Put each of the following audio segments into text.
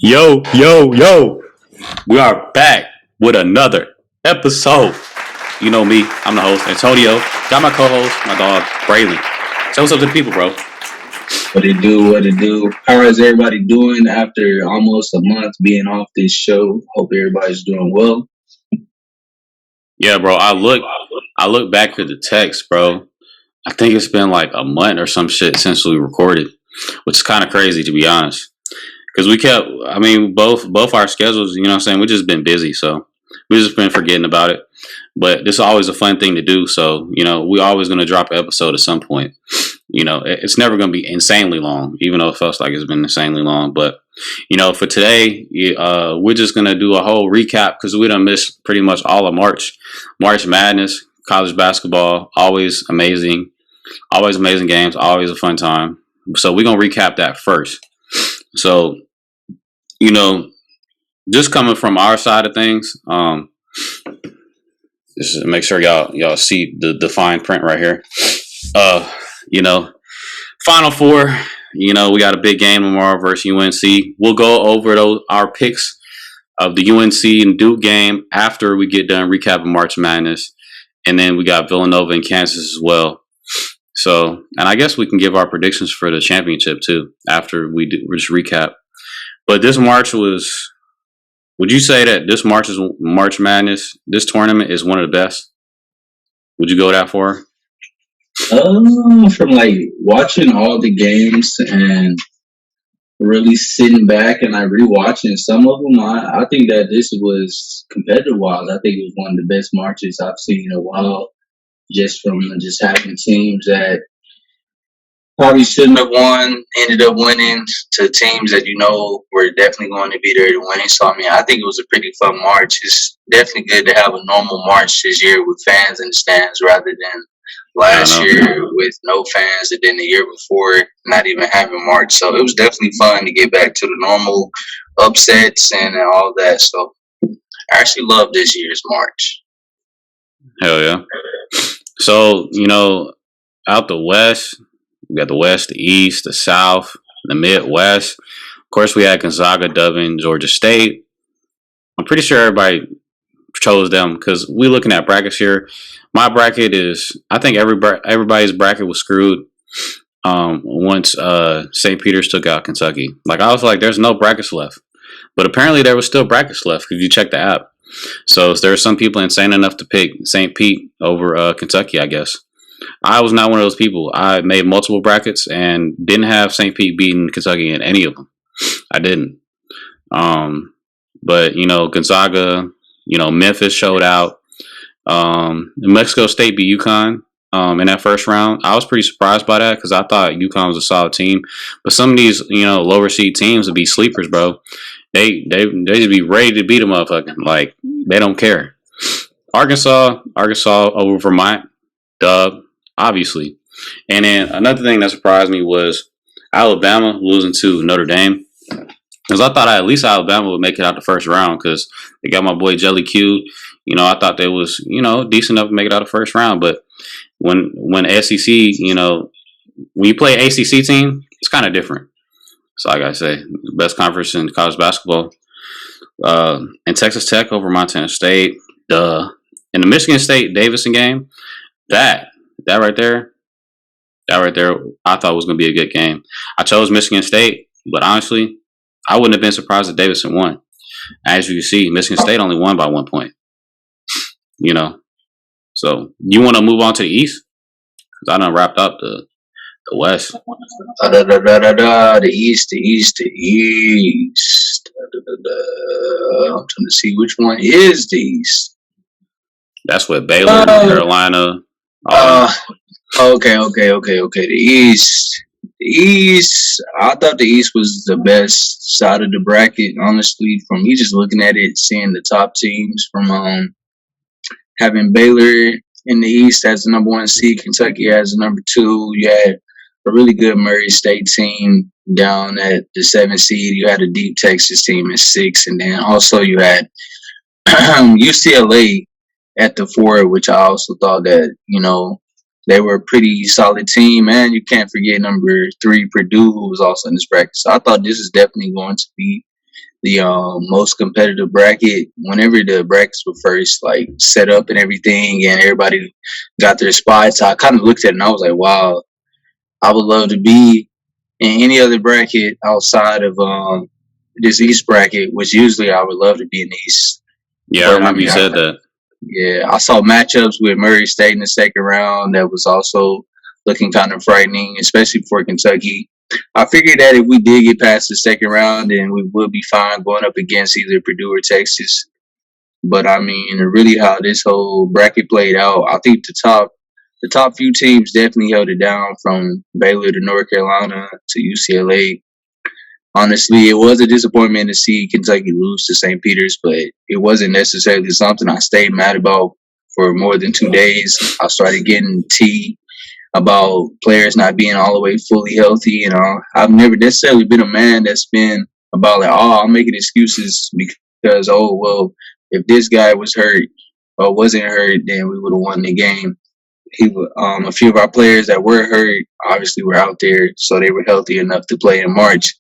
Yo, yo, yo. We are back with another episode. You know me, I'm the host, Antonio. Got my co-host, my dog, Braylon. Say what's up to the people, bro. What it do? What it do? How is everybody doing after almost a month being off this show? Hope everybody's doing well. Yeah, bro, I look back at the text, bro. I think it's been like a month or some shit since we recorded, which is kind of crazy to be honest. Because both our schedules, you know what I'm saying? We've just been busy, so we've just been forgetting about it. But this is always a fun thing to do, so, we're always going to drop an episode at some point. It's never going to be insanely long, even though it feels like it's been insanely long. But, for today, we're just going to do a whole recap because we done missed pretty much all of March. March Madness, college basketball, always amazing games, always a fun time. So we're going to recap that first. So, just coming from our side of things, just make sure y'all see the fine print right here. Final Four. We got a big game tomorrow versus UNC. We'll go over our picks of the UNC and Duke game after we get done recapping March Madness, and then we got Villanova and Kansas as well. So, and I guess we can give our predictions for the championship too after we just recap. But this March would you say that this March Madness, this tournament is one of the best? Would you go that far? From like watching all the games and really sitting back and like rewatching some of them, I think that this was competitive wise. I think it was one of the best marches I've seen in a while. Just from just having teams that probably shouldn't have won, ended up winning to teams that were definitely going to be there to win. So I think it was a pretty fun March. It's definitely good to have a normal March this year with fans in the stands rather than last year with no fans and then the year before not even having March. So it was definitely fun to get back to the normal upsets and all that. So I actually love this year's March. Hell yeah. So, out the West, we got the West, the East, the South, the Midwest. Of course, we had Gonzaga, Dublin, Georgia State. I'm pretty sure everybody chose them because we're looking at brackets here. My bracket is, I think everybody's bracket was screwed once St. Peter's took out Kentucky. Like, I was like, there's no brackets left. But apparently there was still brackets left if you check the app. So there are some people insane enough to pick St. Pete over Kentucky, I guess. I was not one of those people. I made multiple brackets and didn't have St. Pete beating Kentucky in any of them. I didn't. But, Gonzaga, Memphis showed out. Mexico State beat UConn in that first round. I was pretty surprised by that because I thought UConn was a solid team. But some of these, lower seed teams would be sleepers, bro. They just be ready to beat a motherfucker. Like, they don't care. Arkansas over Vermont, dub, obviously. And then another thing that surprised me was Alabama losing to Notre Dame. Because I thought at least Alabama would make it out the first round because they got my boy Jelly Q. I thought they was, decent enough to make it out the first round. But when SEC, when you play ACC team, it's kind of different. So like I say, best conference in college basketball. And Texas Tech over Montana State. Duh. In the Michigan State Davidson game, that right there, I thought was going to be a good game. I chose Michigan State, but honestly, I wouldn't have been surprised if Davidson won. As you can see, Michigan State only won by 1 point. So you want to move on to the East? Because I done wrapped up the West. The East. I'm trying to see which one is the East. That's what Baylor, Carolina. Okay. The East. I thought the East was the best side of the bracket. Honestly, from me just looking at it, seeing the top teams from having Baylor in the East as the number 1 seed, Kentucky as the number 2. You had a really good Murray State team down at the 7th seed. You had a deep Texas team at 6, and then also you had UCLA at the 4, which I also thought that they were a pretty solid team, and you can't forget number 3 Purdue, who was also in this bracket. So I thought this is definitely going to be the most competitive bracket. Whenever the brackets were first like set up and everything, and everybody got their spots, I kind of looked at it and I was like, wow, I would love to be in any other bracket outside of this East bracket, which usually I would love to be in the East. Yeah, I But I remember you mean, said that. yeah, I saw matchups with Murray State in the second round that was also looking kind of frightening, especially for Kentucky. I figured that if we did get past the second round, then we would be fine going up against either Purdue or Texas. But I mean, really, how this whole bracket played out, I think the top few teams definitely held it down from Baylor to North Carolina to UCLA. Honestly, it was a disappointment to see Kentucky lose to St. Peter's, but it wasn't necessarily something I stayed mad about for more than 2 days. I started getting tea about players not being all the way fully healthy. I've never necessarily been a man that's been about like, oh, I'm making excuses because, oh, well, if this guy was hurt or wasn't hurt, then we would have won the game. A few of our players that were hurt obviously were out there, so they were healthy enough to play in March.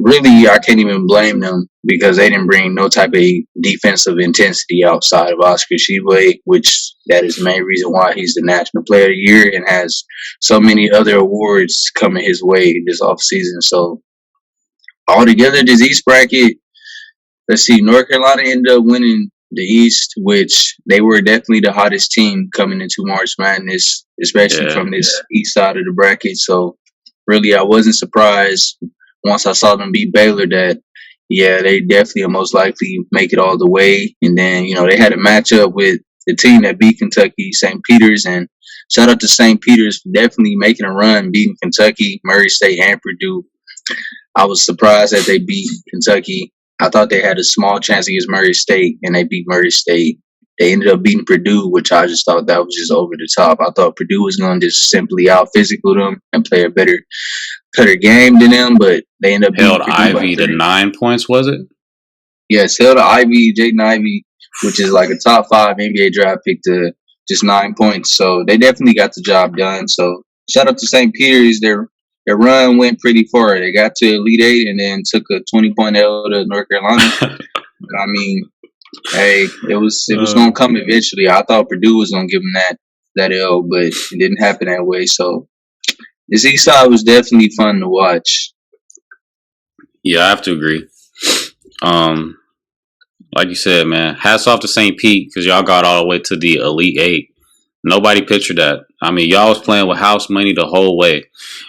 Really, I can't even blame them because they didn't bring no type of defensive intensity outside of Oscar Tshiebwe, which that is the main reason why he's the National Player of the Year and has so many other awards coming his way this offseason. So altogether, this East bracket, let's see, North Carolina ended up winning the East, which they were definitely the hottest team coming into March Madness, especially from this East side of the bracket. So really, I wasn't surprised once I saw them beat Baylor that, yeah, they definitely are most likely make it all the way. And then, they had a matchup with the team that beat Kentucky, St. Peter's. And shout out to St. Peter's for definitely making a run, beating Kentucky, Murray State, and Purdue. I was surprised that they beat Kentucky. I thought they had a small chance against Murray State, and they beat Murray State. They ended up beating Purdue, which I just thought that was just over the top. I thought Purdue was going to just simply out physical them and play a better game than them, but they ended up held Ivy to 9 points, was it? Yes, held Ivy, Jaden Ivy, which is like a top 5 NBA draft pick, to just 9 points. So they definitely got the job done. So shout out to St. Peter's. Their run went pretty far. They got to Elite Eight and then took a 20-point L to North Carolina. I mean, hey, it was gonna come eventually. I thought Purdue was gonna give them that L, but it didn't happen that way. So this East side was definitely fun to watch. Yeah, I have to agree. Like you said, man, hats off to St. Pete because y'all got all the way to the Elite Eight. Nobody pictured that. I mean, y'all was playing with house money the whole way.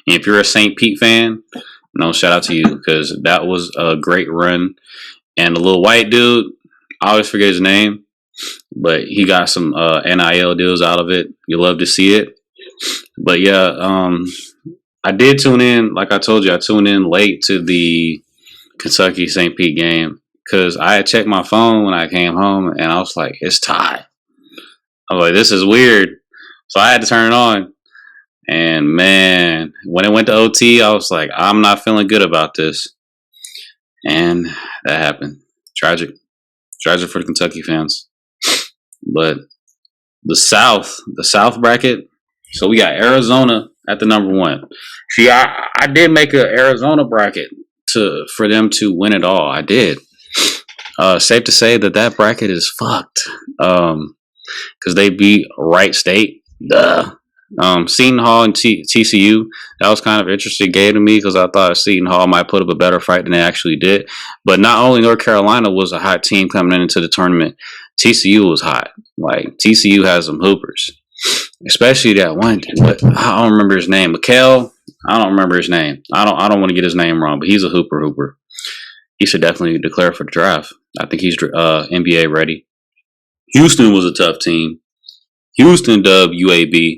And if you're a St. Pete fan, shout out to you because that was a great run. And the little white dude, I always forget his name, but he got some NIL deals out of it. You love to see it. But yeah, I did tune in. Like I told you, I tuned in late to the Kentucky St. Pete game because I had checked my phone when I came home and I was like, it's tied. I was like, this is weird. So I had to turn it on. And man, when it went to OT, I was like, I'm not feeling good about this. And that happened. Tragic for the Kentucky fans. But the South bracket. So we got Arizona at the number 1. See, I did make an Arizona bracket for them to win it all. I did. Safe to say that bracket is fucked. Because they beat Wright State. Duh. Seton Hall and TCU, that was kind of interesting game to me because I thought Seton Hall might put up a better fight than they actually did. But not only North Carolina was a hot team coming into the tournament, TCU was hot. Like, TCU has some hoopers. Especially that one, but I don't remember his name. Mikhail, I don't remember his name. I don't want to get his name wrong, but he's a hooper. He should definitely declare for the draft. I think he's NBA ready. Houston was a tough team. Houston dubbed UAB.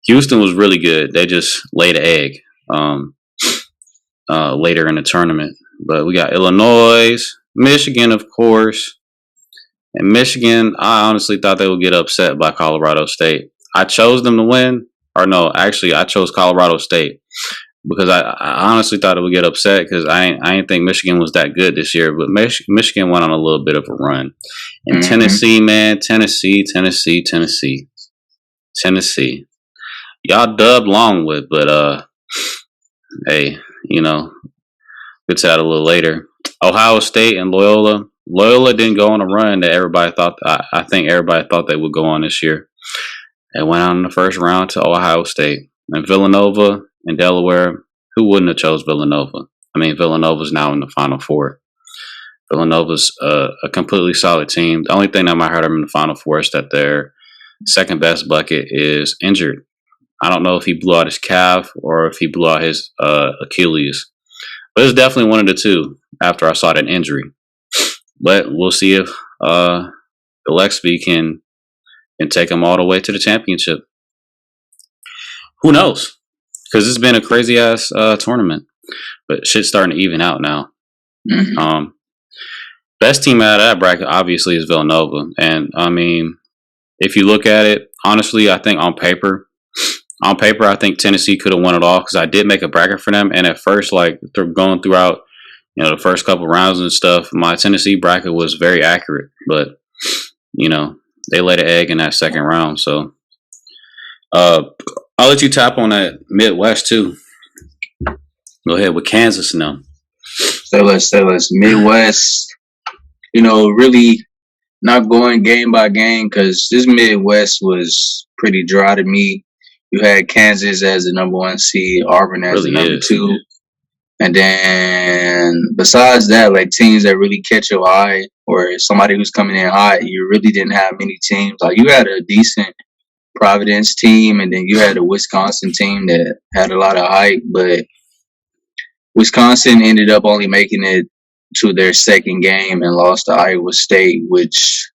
Houston was really good. They just laid an egg later in the tournament. But we got Illinois, Michigan, of course. And Michigan, I honestly thought they would get upset by Colorado State. I chose them to win. Or no, actually, I chose Colorado State. Because I honestly thought it would get upset because I didn't think Michigan was that good this year. But Michigan went on a little bit of a run. And Tennessee, man, Tennessee. Y'all dubbed Longwood, but hey, get to that a little later. Ohio State and Loyola. Loyola didn't go on a run that everybody thought. I think everybody thought they would go on this year. They went out in the first round to Ohio State and Villanova and Delaware. Who wouldn't have chose Villanova? I mean, Villanova's now in the Final Four. Villanova's a completely solid team. The only thing that might hurt them in the Final Four is that their second best bucket is injured. I don't know if he blew out his calf or if he blew out his Achilles. But it's definitely one of the two after I saw that injury. But we'll see if Gillespie can take them all the way to the championship. Who knows? Because it's been a crazy ass tournament. But shit's starting to even out now. Mm-hmm. Best team out of that bracket obviously is Villanova. And I mean, if you look at it, honestly, I think on paper, I think Tennessee could have won it all because I did make a bracket for them. And at first, like going throughout, the first couple rounds and stuff, my Tennessee bracket was very accurate. But they laid an egg in that second round. So I'll let you tap on that Midwest too. Go ahead with Kansas now. So let's Midwest. Really not going game by game because this Midwest was pretty dry to me. You had Kansas as the number 1 seed, Auburn as the number 2. And then besides that, like teams that really catch your eye or somebody who's coming in hot, you really didn't have many teams. Like you had a decent Providence team and then you had a Wisconsin team that had a lot of hype, but Wisconsin ended up only making it to their second game and lost to Iowa State, which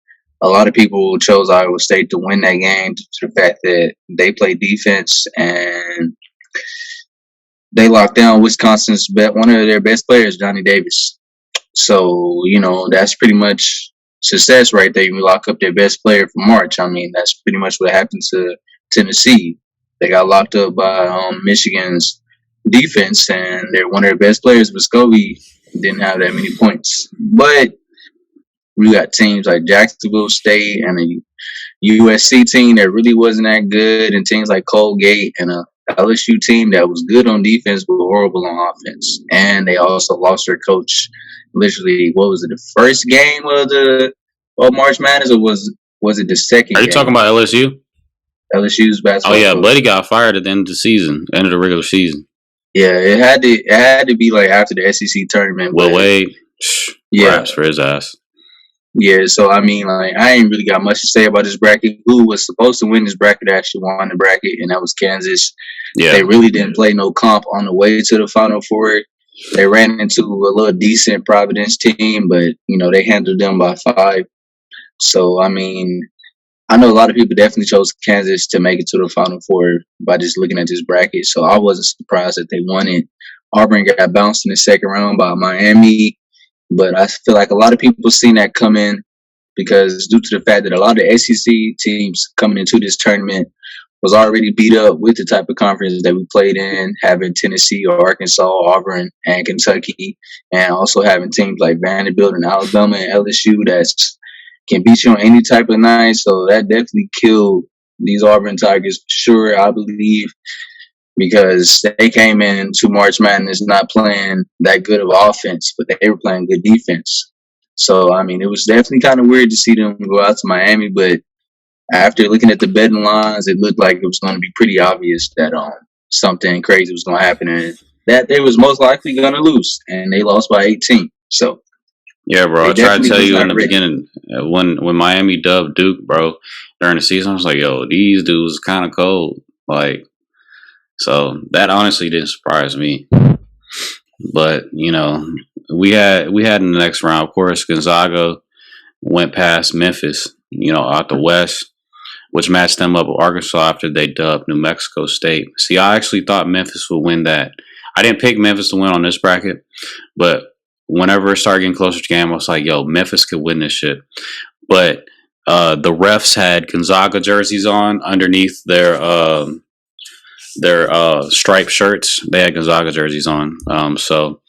a lot of people chose Iowa State to win that game due to the fact that they played defense and they locked down Wisconsin's one of their best players, Johnny Davis. So, that's pretty much success right there. You lock up their best player for March. I mean, that's pretty much what happened to Tennessee. They got locked up by Michigan's defense, and one of their best players, Vescovi, didn't have that many points. But we got teams like Jacksonville State and a USC team that really wasn't that good, and teams like Colgate and a LSU team that was good on defense but horrible on offense. And they also lost their coach literally, what was it, the first game of March Madness, or was it the second game? Are you talking about LSU? LSU's basketball. Oh yeah, Buddy got fired at the end of the season, end of the regular season. Yeah, it had to be like after the SEC tournament. Will Wade, raps for his ass. Yeah, so I mean, like, I ain't really got much to say about this bracket. Who was supposed to win this bracket actually won the bracket, and that was Kansas. Yeah. They really didn't play no comp on the way to the Final Four. They ran into a little decent Providence team, but, they handled them by 5. So, I mean, I know a lot of people definitely chose Kansas to make it to the Final Four by just looking at this bracket. So I wasn't surprised that they won it. Auburn got bounced in the second round by Miami. But I feel like a lot of people seen that come in because due to the fact that a lot of the SEC teams coming into this tournament was already beat up with the type of conference that we played in, having Tennessee or Arkansas, Auburn, and Kentucky, and also having teams like Vanderbilt and Alabama and LSU that can beat you on any type of night. So that definitely killed these Auburn Tigers for sure, I believe, because they came into March Madness not playing that good of offense, but they were playing good defense. So, I mean, it was definitely kind of weird to see them go out to Miami, but after looking at the betting lines, it looked like it was going to be pretty obvious that something crazy was going to happen and that they was most likely going to lose, and they lost by 18. So, yeah, bro, I tried to tell you in the beginning, when Miami dubbed Duke, bro, during the season, I was like, yo, these dudes kind of cold. Like, so that honestly didn't surprise me. But, we had in the next round, of course, Gonzaga went past Memphis, out the West, which matched them up with Arkansas after they dubbed New Mexico State. See, I actually thought Memphis would win that. I didn't pick Memphis to win on this bracket, but whenever it started getting closer to the game, I was like, yo, Memphis could win this shit. But the refs had Gonzaga jerseys on underneath their striped shirts. They had Gonzaga jerseys on. So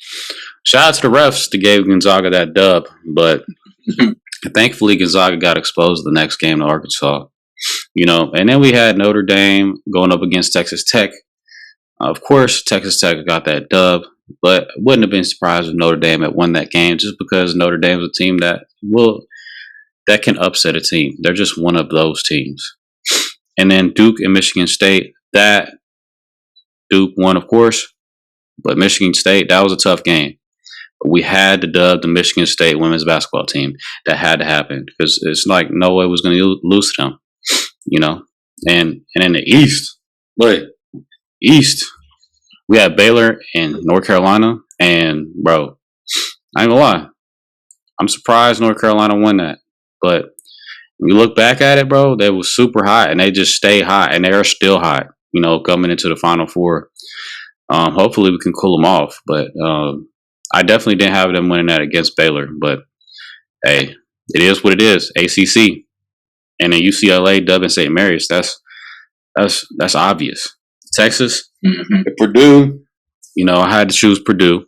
shout out to the refs that gave Gonzaga that dub. But thankfully, Gonzaga got exposed the next game to Arkansas. And then we had Notre Dame going up against Texas Tech. Of course, Texas Tech got that dub. But wouldn't have been surprised if Notre Dame had won that game just because Notre Dame's a team that can upset a team. They're just one of those teams. And then Duke and Michigan State, that Duke won, of course, but Michigan State, that was a tough game. We had to dub the Michigan State women's basketball team. That had to happen because it's like no way was going to lose to them, you know. And in the East, we had Baylor and North Carolina, and bro, I ain't gonna lie, I'm surprised North Carolina won that. But when you look back at it, bro, they was super hot, and they just stay hot, and they are still hot. You know, coming into the Final Four. Hopefully, we can cool them off, but. I definitely didn't have them winning that against Baylor, but hey, it is what it is. ACC and then UCLA dubbing St. Mary's. That's obvious. Texas, Purdue. You know, I had to choose Purdue,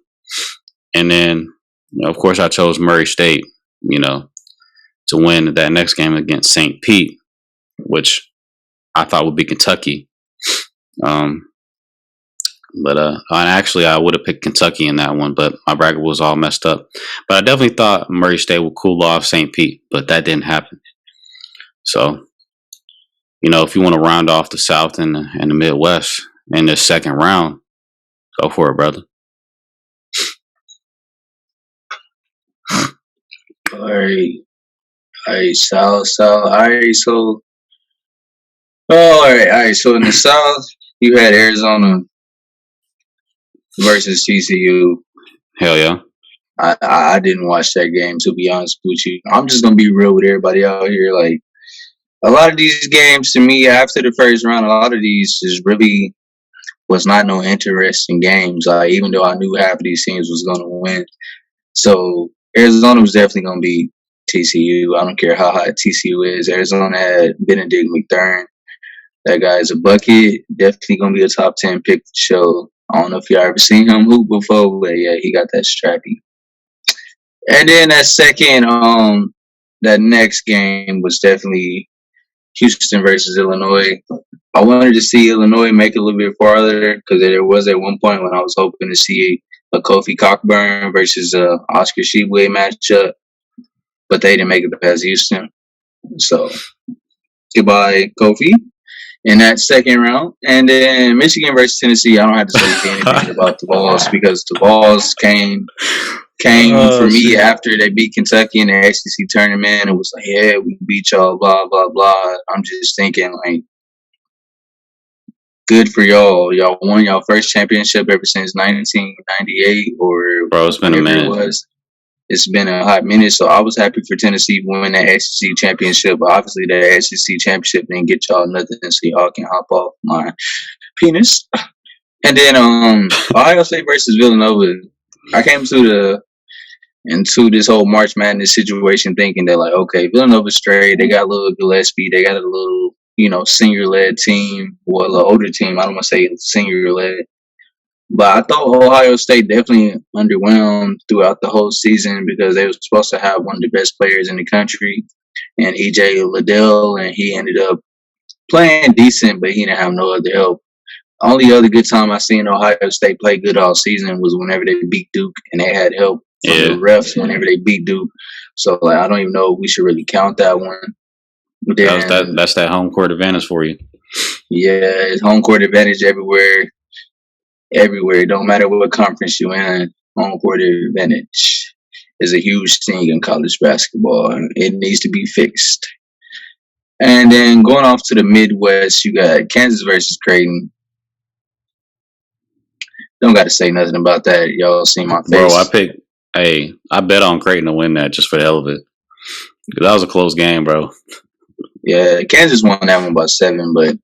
and then you know, of course I chose Murray State. You know, to win that next game against St. Pete, which I thought would be Kentucky. But actually, I would have picked Kentucky in that one, but my bracket was all messed up. But I definitely thought Murray State would cool off St. Pete, but that didn't happen. So, you know, if you want to round off the South and the Midwest in this second round, go for it, brother. All right, South. All right, so, all right. So in the South, you had Arizona versus TCU. Hell yeah. I didn't watch that game, to be honest with you. I'm just gonna be real with everybody out here. Like a lot of these games, to me, after the first round, a lot of these just really was not no interesting games. Even though I knew half of these teams was gonna win, so Arizona was definitely gonna be TCU. I don't care how hot TCU is. Arizona had Benedict McTurn. That guy's a bucket. Definitely gonna be a top 10 pick for sure. I don't know if y'all ever seen him hoop before, but yeah, he got that strappy. And then that next game was definitely Houston versus Illinois. I wanted to see Illinois make it a little bit farther because there was at one point when I was hoping to see a Kofi Cockburn versus Oscar Tshiebwe matchup, but they didn't make it past Houston. So goodbye, Kofi. In that second round. And then Michigan versus Tennessee, I don't have to say anything about the Vols because the Vols came for me after they beat Kentucky in the SEC tournament. It was like, yeah, we beat y'all, blah, blah, blah. I'm just thinking, like, good for y'all. Y'all won y'all first championship ever since 1998 or bro, it's been a minute. It's been a hot minute, so I was happy for Tennessee winning that SEC championship. But obviously, that SEC championship didn't get y'all nothing, so y'all can hop off my penis. And then Ohio State versus Villanova. I came into this whole March Madness situation thinking that, like, okay, Villanova's straight. They got a little Gillespie. They got a little, senior-led team. Well, an older team. I don't want to say senior-led. But I thought Ohio State definitely underwhelmed throughout the whole season because they were supposed to have one of the best players in the country, and EJ Liddell, and he ended up playing decent, but he didn't have no other help. Only other good time I seen Ohio State play good all season was whenever they beat Duke, and they had help from the refs whenever they beat Duke. So I don't even know if we should really count that one. That's that home court advantage for you. Yeah, it's home court advantage everywhere. Everywhere. It don't matter what conference you're in, home court advantage is a huge thing in college basketball. It needs to be fixed. And then going off to the Midwest, you got Kansas versus Creighton. Don't got to say nothing about that. Y'all see my face. Bro, I bet on Creighton to win that just for the hell of it. That was a close game, bro. Yeah, Kansas won that one by 7, but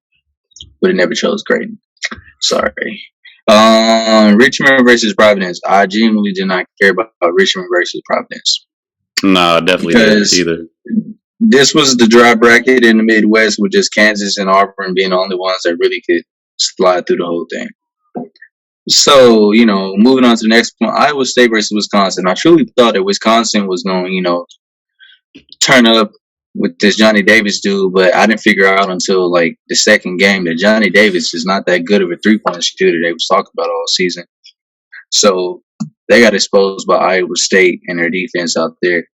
it never chose Creighton. Sorry. Richmond versus Providence. I genuinely did not care about Richmond versus Providence. No, definitely didn't either. This was the dry bracket in the Midwest with just Kansas and Auburn being the only ones that really could slide through the whole thing. So, moving on to the next one, Iowa State versus Wisconsin. I truly thought that Wisconsin was going, turn up with this Johnny Davis dude, but I didn't figure out until like the second game that Johnny Davis is not that good of a 3-point shooter they was talking about all season. So they got exposed by Iowa State and their defense out there.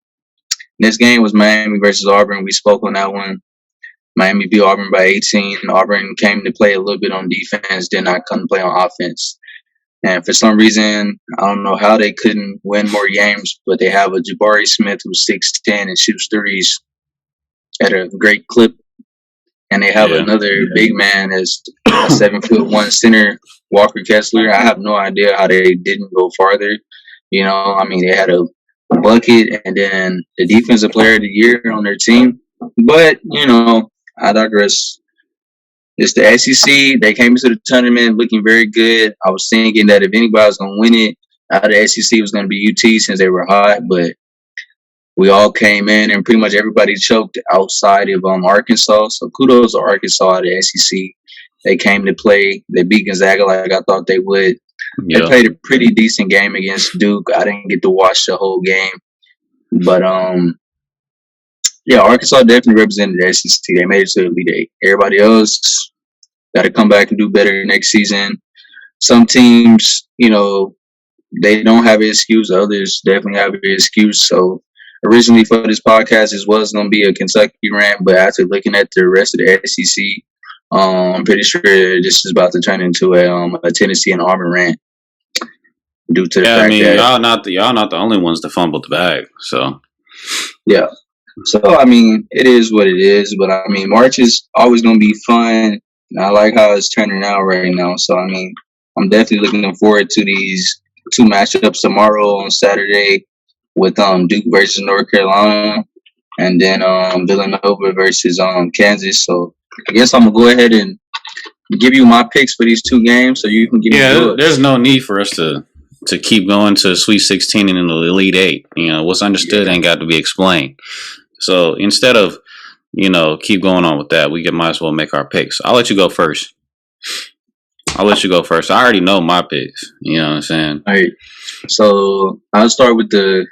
This game was Miami versus Auburn. We spoke on that one. Miami beat Auburn by 18. Auburn came to play a little bit on defense, did not come to play on offense. And for some reason, I don't know how they couldn't win more games, but they have a Jabari Smith who's 6'10" and shoots threes at a great clip. And they have another big man as a 7'1" center, Walker Kessler. I have no idea how they didn't go farther. You know, I mean, they had a bucket and then the defensive player of the year on their team. But, you know, I digress. It's the SEC. They came into the tournament looking very good. I was thinking that if anybody was going to win it out of the SEC, it was going to be UT since they were hot. But we all came in and pretty much everybody choked outside of Arkansas. So kudos to Arkansas, the SEC. They came to play. They beat Gonzaga like I thought they would. They played a pretty decent game against Duke. I didn't get to watch the whole game. But, yeah, Arkansas definitely represented the SEC. They made it to the Elite Eight. Everybody else got to come back and do better next season. Some teams, you know, they don't have an excuse. Others definitely have an excuse. So originally for this podcast, this was going to be a Kentucky rant, but after looking at the rest of the SEC, I'm pretty sure this is about to turn into a Tennessee and Auburn rant. Due to the fact that y'all not the only ones that fumbled the bag. So yeah. So I mean, it is what it is. But I mean, March is always going to be fun. And I like how it's turning out right now. So I mean, I'm definitely looking forward to these two matchups tomorrow on Saturday with Duke versus North Carolina, and then Villanova versus Kansas. So I guess I'm gonna go ahead and give you my picks for these two games, so you can give me yours. There's no need for us to keep going to Sweet 16 and in the Elite Eight. You know, what's understood ain't got to be explained. So instead of, you know, keep going on with that, might as well make our picks. I'll let you go first. I already know my picks. You know what I'm saying? All right. So I'll start with the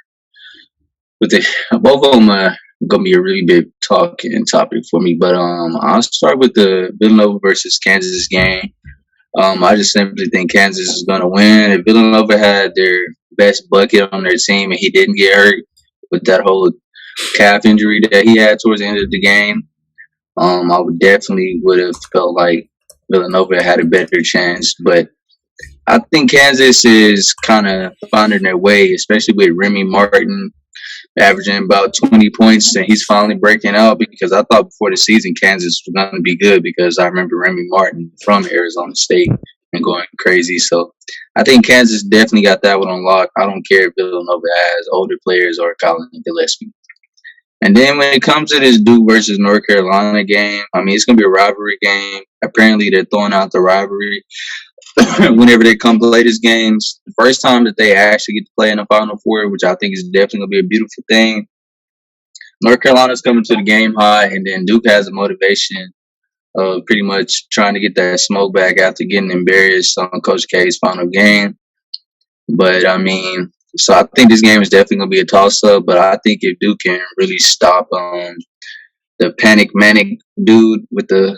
both of them are gonna be a really big talk and topic for me. But I'll start with the Villanova versus Kansas game. I just simply think Kansas is gonna win. If Villanova had their best bucket on their team and he didn't get hurt with that whole calf injury that he had towards the end of the game, I would have felt like Villanova had a better chance. But I think Kansas is kind of finding their way, especially with Remy Martin averaging about 20 points, and he's finally breaking out, because I thought before the season Kansas was going to be good, because I remember Remy Martin from Arizona State and going crazy. So I think Kansas definitely got that one on lock. I don't care if Villanova has older players or Colin Gillespie. And then when it comes to this Duke versus North Carolina game, I mean, it's going to be a rivalry game. Apparently, they're throwing out the rivalry whenever they come play these games. The first time that they actually get to play in the Final Four, which I think is definitely going to be a beautiful thing. North Carolina's coming to the game high, and then Duke has a motivation of pretty much trying to get that smoke back after getting embarrassed on Coach K's final game. But, I mean, so I think this game is definitely going to be a toss-up, but I think if Duke can really stop the panic manic dude with the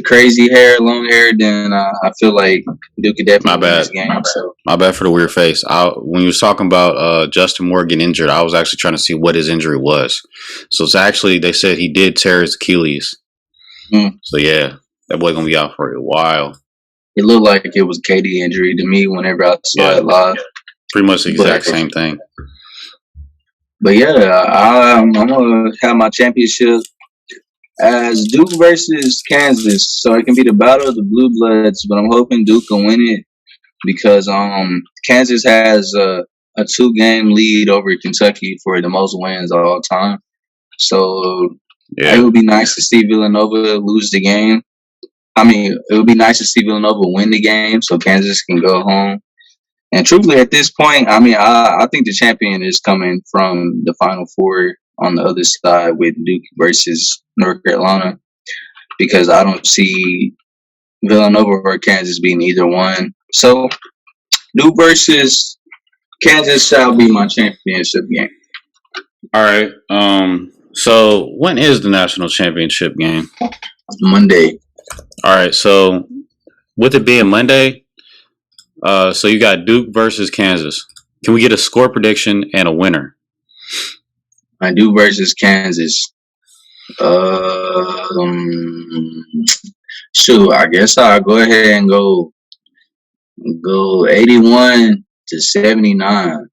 crazy hair, long hair, then I feel like Duke could definitely win this game. My bad for the weird face. When you was talking about Justin Morgan injured, I was actually trying to see what his injury was. So it's actually, they said he did tear his Achilles. So yeah, that boy gonna be out for a while. It looked like it was a KD injury to me whenever I saw it live. Pretty much the exact same thing. But yeah, I'm gonna have my championship as Duke versus Kansas, so it can be the battle of the blue bloods. But I'm hoping Duke can win it, because Kansas has a 2-game lead over Kentucky for the most wins of all time. So it would be nice to see Villanova lose the game. I mean, it would be nice to see Villanova win the game so Kansas can go home. And truthfully, at this point, I mean, I think the champion is coming from the Final Four on the other side with Duke versus North Carolina, because I don't see Villanova or Kansas being either one. So Duke versus Kansas shall be my championship game. All right. So when is the national championship game? Monday. All right. So with it being Monday, So you got Duke versus Kansas. Can we get a score prediction and a winner? I do versus Kansas. Um, Shoot, I guess I'll go ahead and go 81-79.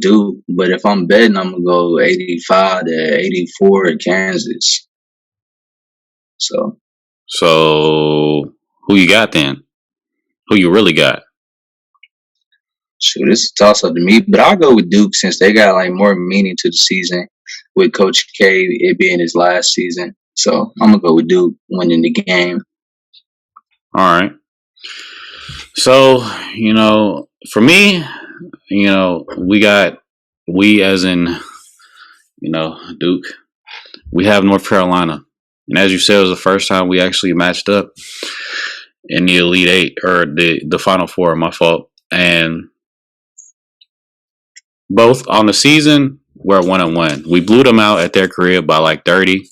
Duke, but if I'm betting, I'm gonna go 85-84 in Kansas. So So who you got then? Who you really got? shoot, it's a toss up to me, but I'll go with Duke since they got like more meaning to the season with Coach K it being his last season. So I'm gonna go with Duke winning the game. All right. So, for me, we as in, Duke, we have North Carolina. And as you said, it was the first time we actually matched up in the Elite Eight or the Final Four, my fault. And both on the season, we're 1-1. We blew them out at their crib by like 30.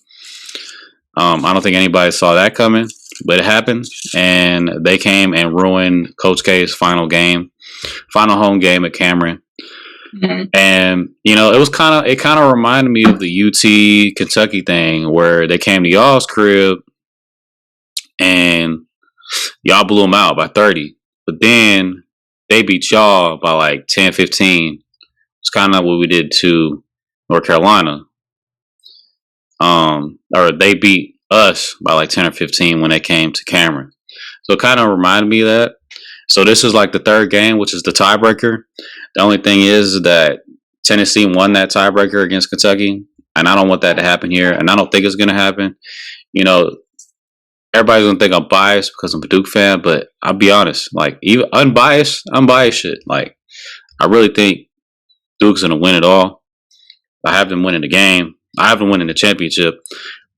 I don't think anybody saw that coming, but it happened. And they came and ruined Coach K's final home game at Cameron. Mm-hmm. And it kind of reminded me of the UT Kentucky thing where they came to y'all's crib and y'all blew them out by 30, but then they beat y'all by like 10-15. It's kind of what we did to North Carolina. Or they beat us by like 10 or 15 when they came to Cameron. So it kind of reminded me of that. So this is like the third game, which is the tiebreaker. The only thing is that Tennessee won that tiebreaker against Kentucky, and I don't want that to happen here, and I don't think it's going to happen. Everybody's going to think I'm biased because I'm a Duke fan, but I'll be honest, like, even unbiased shit. Like, I really think Duke's going to win it all. I have them winning the game. I have them winning the championship.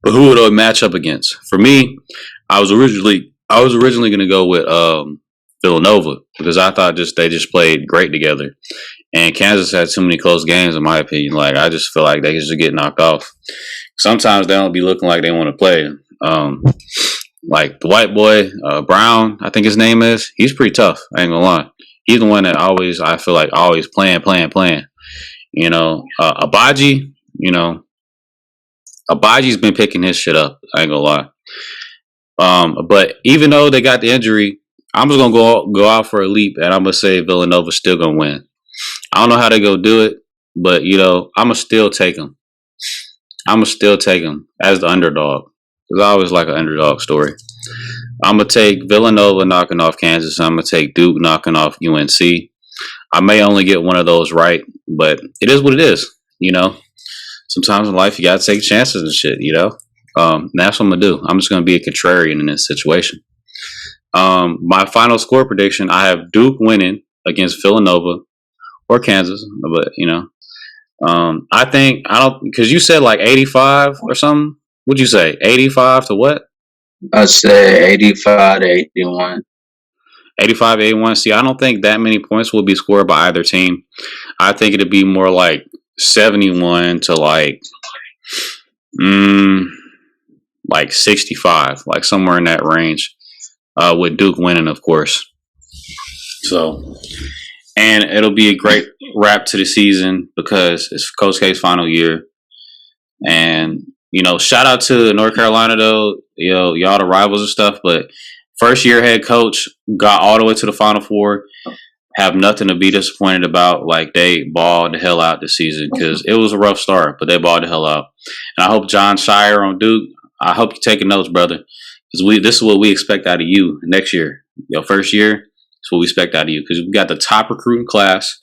But who would I match up against? For me, I was originally going to go with Villanova because I thought they just played great together. And Kansas had too many close games, in my opinion. Like, I just feel like they just get knocked off. Sometimes they don't be looking like they want to play. Like the white boy, Brown, I think his name is. He's pretty tough. I ain't gonna lie. He's the one that I feel like always playing. Abaji, Abaji's been picking his shit up. I ain't gonna lie. But even though they got the injury, I'm just gonna go out for a leap, and I'm gonna say Villanova's still gonna win. I don't know how they go do it, but I'm gonna still take them. I'm gonna still take them as the underdog because I always like an underdog story. I'm gonna take Villanova knocking off Kansas. I'm gonna take Duke knocking off UNC. I may only get one of those right, but it is what it is. Sometimes in life you gotta take chances and shit. And that's what I'm gonna do. I'm just gonna be a contrarian in this situation. My final score prediction: I have Duke winning against Villanova or Kansas, but I don't because you said like 85 or something. What'd you say? 85 to what? I said 85-81. 85-81. See, I don't think that many points will be scored by either team. I think it'd be more like 71 to like 65, like somewhere in that range. With Duke winning, of course. So, and it'll be a great wrap to the season because it's Coach K's final year. And shout out to North Carolina though. Y'all the rivals and stuff, but first year head coach got all the way to the Final Four. Have nothing to be disappointed about. Like, they balled the hell out this season because it was a rough start, but they balled the hell out. And I hope John Shire on Duke. I hope you're taking notes, brother, because this is what we expect out of you next year. Your first year is what we expect out of you because we got the top recruiting class.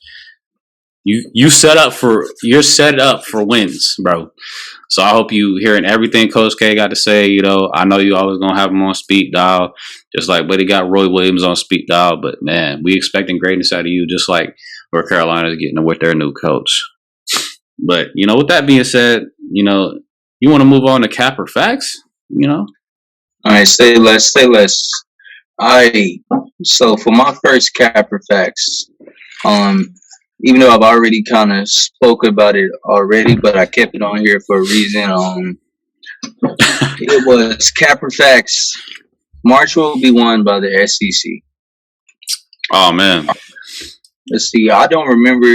You're set up for wins, bro. So I hope you hearing everything Coach K got to say. I know you always gonna have him on speed dial, just like Buddy got Roy Williams on speed dial. But man, we expecting greatness out of you, just like North Carolina is getting with their new coach. But with that being said, you want to move on to cap or facts? All right, say less. So for my first cap or facts, even though I've already kind of spoke about it already, but I kept it on here for a reason. It was cap or facts. March will be won by the SEC. Oh man. Let's see. I don't remember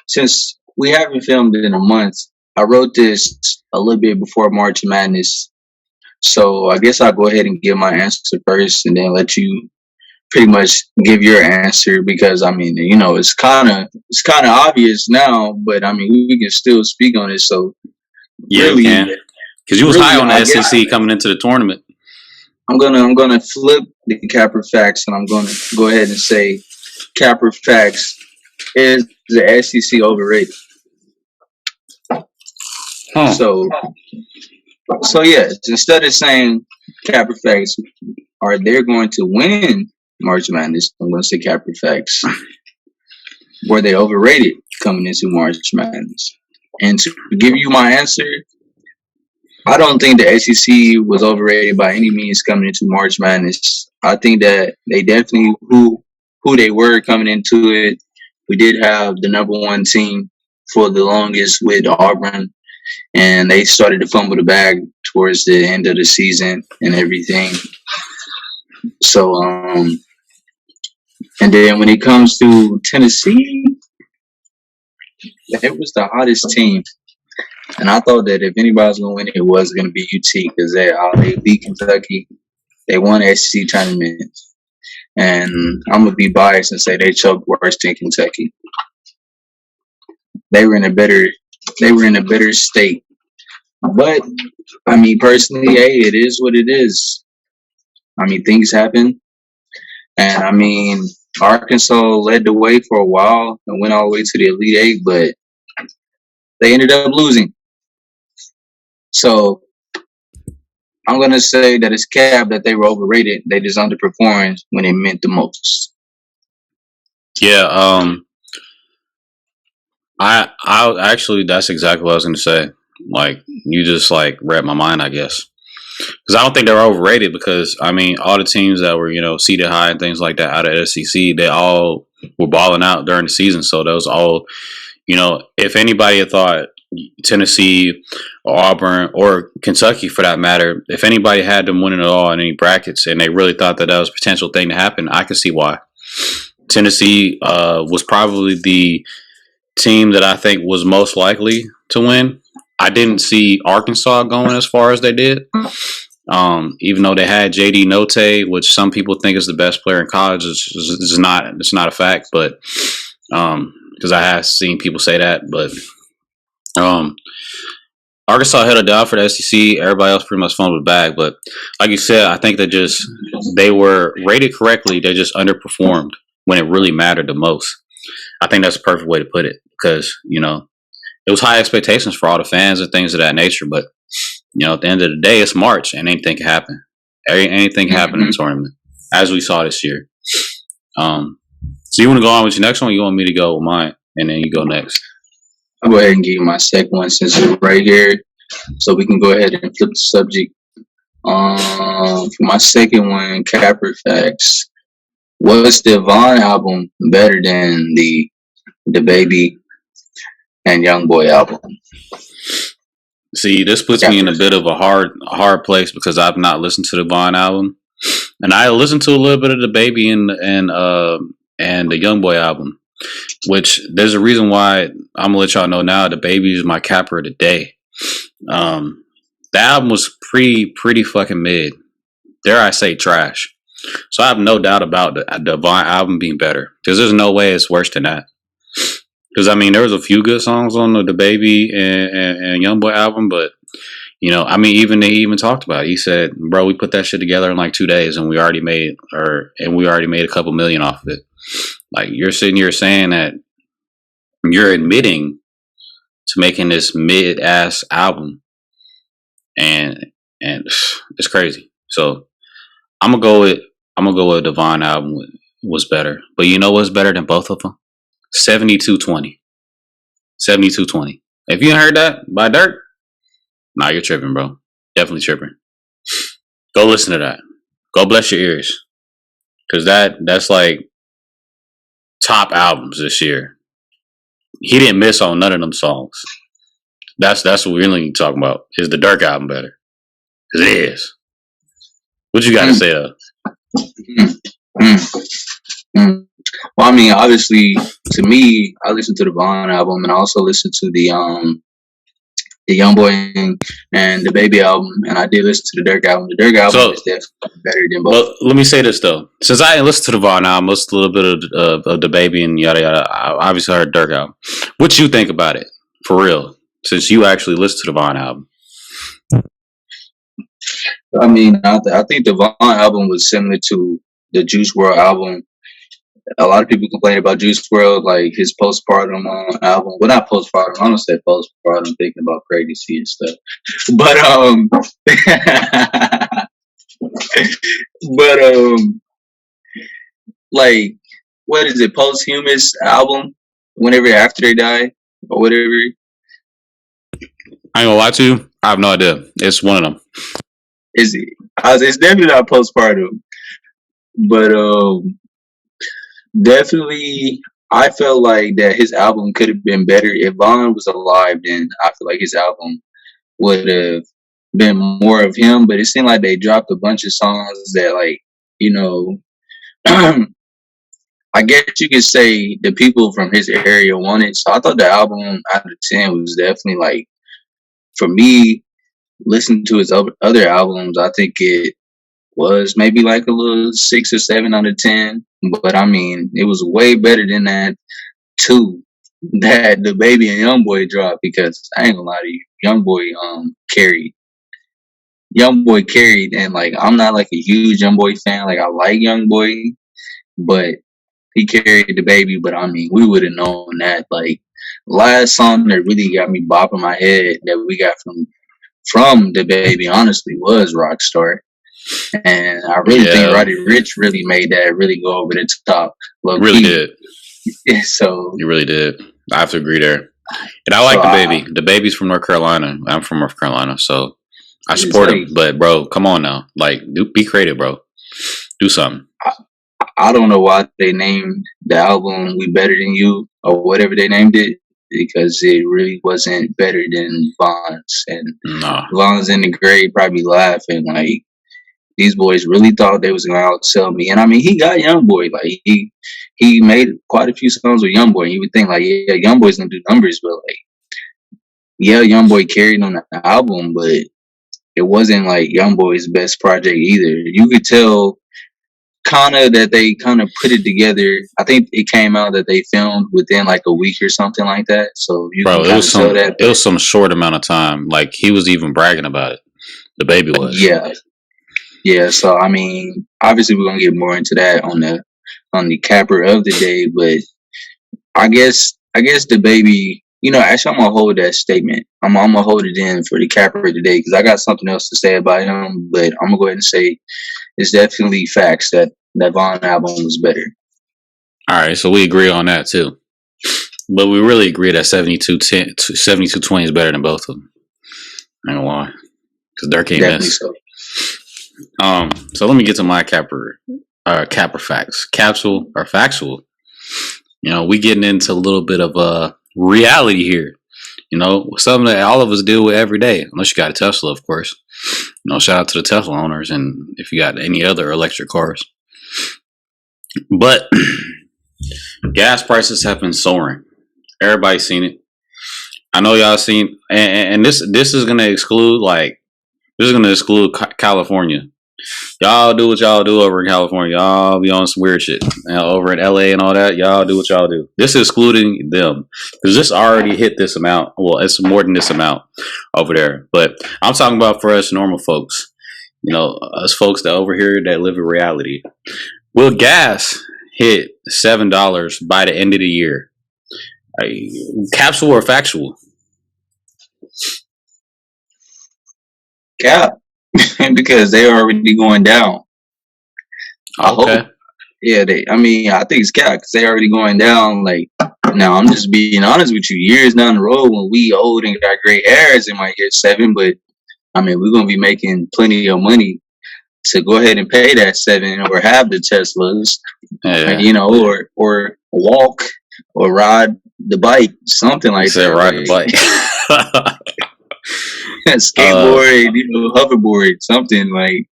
since we haven't filmed in a month. I wrote this a little bit before March Madness, so I guess I'll go ahead and give my answer first, and then let you pretty much give your answer because I mean, it's kind of obvious now, but I mean, we can still speak on it. So Yeah, we really, can. Because you was high really, on the I guess SEC coming into the tournament. I'm gonna flip the Capper facts, and I'm gonna go ahead and say Capper facts is the SEC overrated. Huh. So yeah, instead of saying Capper facts are they going to win March Madness, I'm gonna say Capper facts were they overrated coming into March Madness. And to give you my answer, I don't think the SEC was overrated by any means coming into March Madness. I think that they definitely who they were coming into it. We did have the number one team for the longest with Auburn, and they started to fumble the bag towards the end of the season and everything. So, and then when it comes to Tennessee, it was the hottest team. And I thought that if anybody was going to win, it was going to be UT because they beat Kentucky. They won the SEC tournament. And I'm going to be biased and say they choked worse than Kentucky. They were in a better state. But, I mean, personally, hey, it is what it is. I mean, things happen. And, I mean, Arkansas led the way for a while and went all the way to the Elite Eight, but they ended up losing. So I'm gonna say that it's cap that they were overrated. They just underperformed when it meant the most. Yeah. I actually that's exactly what I was going to say. Like you just like read my mind, I guess. Because I don't think they're overrated. Because I mean, all the teams that were seated high and things like that out of SEC, they all were balling out during the season. So those all, if anybody had thought Tennessee or Auburn or Kentucky for that matter, if anybody had them winning it all in any brackets and they really thought that that was a potential thing to happen, I could see why. Tennessee was probably the team that I think was most likely to win. I didn't see Arkansas going as far as they did. Even though they had JD Note, which some people think is the best player in college, it's not a fact, but because I have seen people say that, but Arkansas held it down for the SEC. Everybody else pretty much fumbled the bag, but like you said, I think they were rated correctly. They just underperformed when it really mattered the most. I think that's a perfect way to put it because it was high expectations for all the fans and things of that nature, but at the end of the day, it's March and anything can happen. Anything can happen in the tournament, as we saw this year. So you want to go on with your next one? Or you want me to go with mine, and then you go next? I'll go ahead and give you my second one since it's right here, so we can go ahead and flip the subject. For my second one, Capper Facts. Was the Vaughn album better than the Baby and Young Boy album? See, this puts me in a bit of a hard place because I've not listened to the Vaughn album, and I listened to a little bit of the Baby and the Young Boy album. Which there's a reason why I'm gonna let y'all know now. The Baby is my capper of the day. The album was pretty fucking mid. Dare I say trash. So I have no doubt about the Vaughn album being better because there's no way it's worse than that. Because I mean, there was a few good songs on the Baby and Young Boy album, but even they even talked about it. He said, "Bro, we put that shit together in like 2 days, and we already made a couple million off of it." Like you're sitting here saying that you're admitting to making this mid-ass album, and it's crazy. So I'm gonna go with the Vaughn album was better. But you know what's better than both of them? 72-20. 72-20. If you ain't heard that by Dirt, nah, you're tripping, bro. Definitely tripping. Go listen to that. Go bless your ears, because that's like top albums this year. He didn't miss on none of them songs. That's what we really need to talk about. Is the Dirk album better? Because it is. What you got to say though? Well, I mean, obviously, to me, I listened to the Vaughn album, and I also listened to the Young Boy and the Baby album, and I did listen to the Dirk album. The Dirk album So, is definitely better than both. well, let me say this though. Since I didn't listen to the Vaughn album, listened to a little bit of the Baby and yada yada. I obviously heard Dirk album. What you think about it, for real? Since you actually listened to the Vaughn album. I mean, I think the Vaughn album was similar to the Juice World album. A lot of people complain about Juice World, like his postpartum album. Well, not postpartum. I don't say postpartum. Thinking about pregnancy and stuff. But but like what is it? Posthumous album. Whenever after they die or whatever. I ain't gonna lie to you. I have no idea. It's one of them. Is it? It's definitely not postpartum, but definitely I felt like that his album could have been better if Vaughn was alive. Then I feel like his album would have been more of him. But it seemed like they dropped a bunch of songs that, like, you know, I guess you could say the people from his area wanted. So I thought the album out of 10 was definitely like, for me, listening to his other albums, I think it was maybe like a little 6 or 7 out of 10. But I mean, it was way better than that two that the Baby and Young Boy dropped, because I ain't gonna lie to you, carried. Young Boy carried, and like I'm not like a huge Young Boy fan. Like I like Young Boy, but he carried the Baby. But I mean, we would have known that. Like last song that really got me bopping my head that we got from the Baby, honestly, was Rockstar. And I really think Roddy Ricch really made that really go over the top. Really did. So you really did. I have to agree there. And I like the Baby. The Baby's from North Carolina. I'm from North Carolina, so I support him. But bro, come on now, like, be creative, bro. Do something. I don't know why they named the album "We Better Than You" or whatever they named it, because it really wasn't better than Vaughn's. And Vaughn's in the grade probably laughing like, these boys really thought they was gonna outsell me. And I mean, he got Young Boy. Like he made quite a few songs with Young Boy. And you would think like, yeah, Young Boy's gonna do numbers, but like, yeah, Young Boy carried on the album, but it wasn't like Young Boy's best project either. You could tell kind of that they kind of put it together. I think it came out that they filmed within like a week or something like that. So you can kind of tell that it was some short amount of time. Like he was even bragging about it. The Baby was. Yeah, so I mean, obviously we're gonna get more into that on the capper of the day, but I guess the Baby, actually I'm gonna hold that statement. I'm gonna hold it in for the capper of the day because I got something else to say about him, but I'm gonna go ahead and say it's definitely facts that Vaughn album was better. All right, so we agree on that too, but we really agree that 72-20 is better than both of them. I ain't gonna lie, because Dirk ain't miss. So let me get to my capper facts. Capsule or factual. We getting into a little bit of reality here. Something that all of us deal with every day, unless you got a Tesla, of course. Shout out to the Tesla owners, and if you got any other electric cars. But gas prices have been soaring. Everybody's seen it. I know y'all seen, and this is gonna exclude California. Y'all do what y'all do over in California. Y'all be on some weird shit. Over in LA and all that, y'all do what y'all do. This is excluding them, because this already hit this amount. Well, it's more than this amount over there. But I'm talking about for us normal folks. Us folks that over here that live in reality. Will gas hit $7 by the end of the year? Capsule or factual? Cap. Because they're already going down. I hope. Yeah, I think it's cap because they're already going down. Like, now I'm just being honest with you. Years down the road, when we old and got gray hairs, it might get 7. But I mean, we're gonna be making plenty of money to go ahead and pay that 7 or have the Teslas, or walk or ride the bike, something like that. Ride the bike. Skateboard, hoverboard, something like.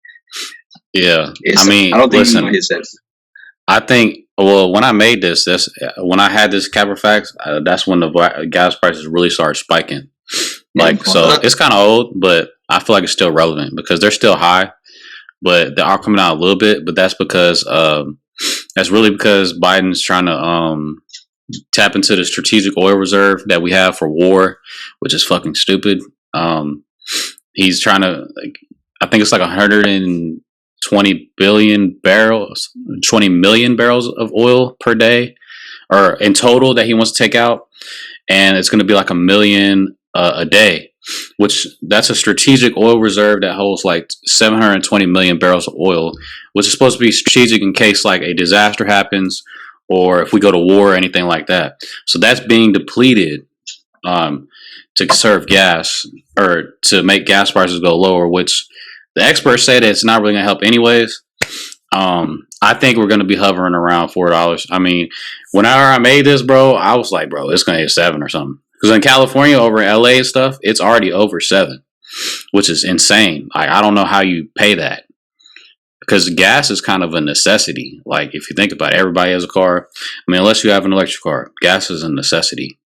Yeah, I mean, I don't think listen. I think. Well, when I made this when I had this Capper Facts, that's when the gas prices really started spiking. Like, so it's kind of old, but I feel like it's still relevant because they're still high, but they are coming out a little bit. But that's because that's really because Biden's trying to tap into the strategic oil reserve that we have for war, which is fucking stupid. He's trying to, like, I think it's like 120 billion barrels, 20 million barrels of oil per day, or in total that he wants to take out, and it's going to be like a million a day, which that's a strategic oil reserve that holds like 720 million barrels of oil, which is supposed to be strategic in case like a disaster happens or if we go to war or anything like that. So that's being depleted to conserve gas or to make gas prices go lower, which the experts say that it's not really going to help anyways. I think we're going to be hovering around $4. I mean, whenever I made this, bro, I was like, bro, it's going to hit 7 or something. Because in California, over in LA and stuff, it's already over 7, which is insane. Like, I don't know how you pay that. Because gas is kind of a necessity. Like, if you think about it, everybody has a car. I mean, unless you have an electric car, gas is a necessity.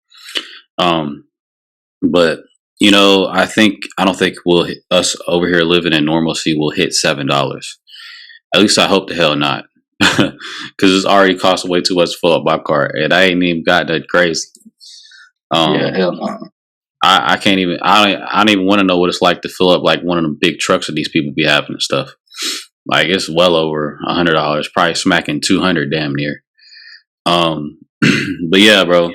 But you know, I don't think us over here living in normalcy will hit $7. At least I hope the hell not, because it's already cost way too much to fill up my car, and I ain't even got that crazy. Yeah, hell no. I can't even. I don't even want to know what it's like to fill up like one of them big trucks that these people be having and stuff. Like, it's well over $100, probably smacking 200, damn near. But yeah, bro.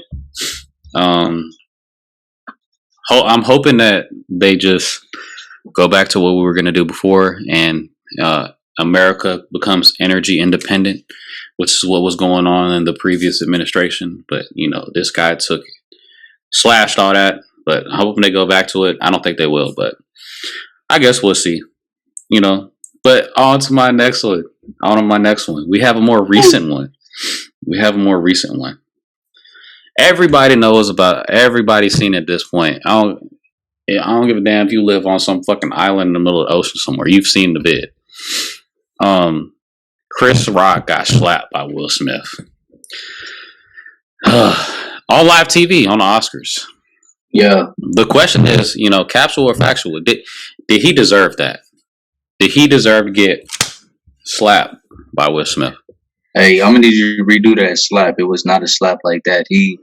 I'm hoping that they just go back to what we were going to do before, and America becomes energy independent, which is what was going on in the previous administration. But you know, this guy slashed all that. But I'm hoping they go back to it. I don't think they will, but I guess we'll see. You know. But on to my next one. We have a more recent one. Everybody knows about. Everybody's seen it at this point. I don't give a damn if you live on some fucking island in the middle of the ocean somewhere. You've seen the vid. Chris Rock got slapped by Will Smith. On live TV on the Oscars. Yeah. The question is, you know, capsule or factual? Did he deserve that? Did he deserve to get slapped by Will Smith? Hey, I'm gonna need you to redo that slap. It was not a slap like that. He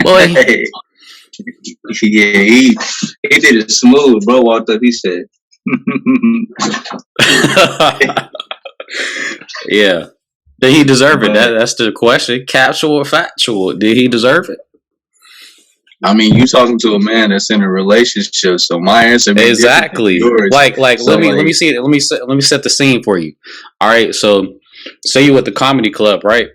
Boy. Yeah, he did it smooth, bro. Walked up, he said, yeah. Did he deserve it? That's the question. Capsule or factual? Did he deserve it? I mean, you talking to a man that's in a relationship, so my answer exactly. Like so let me set the scene for you. All right, so say you at the comedy club, right?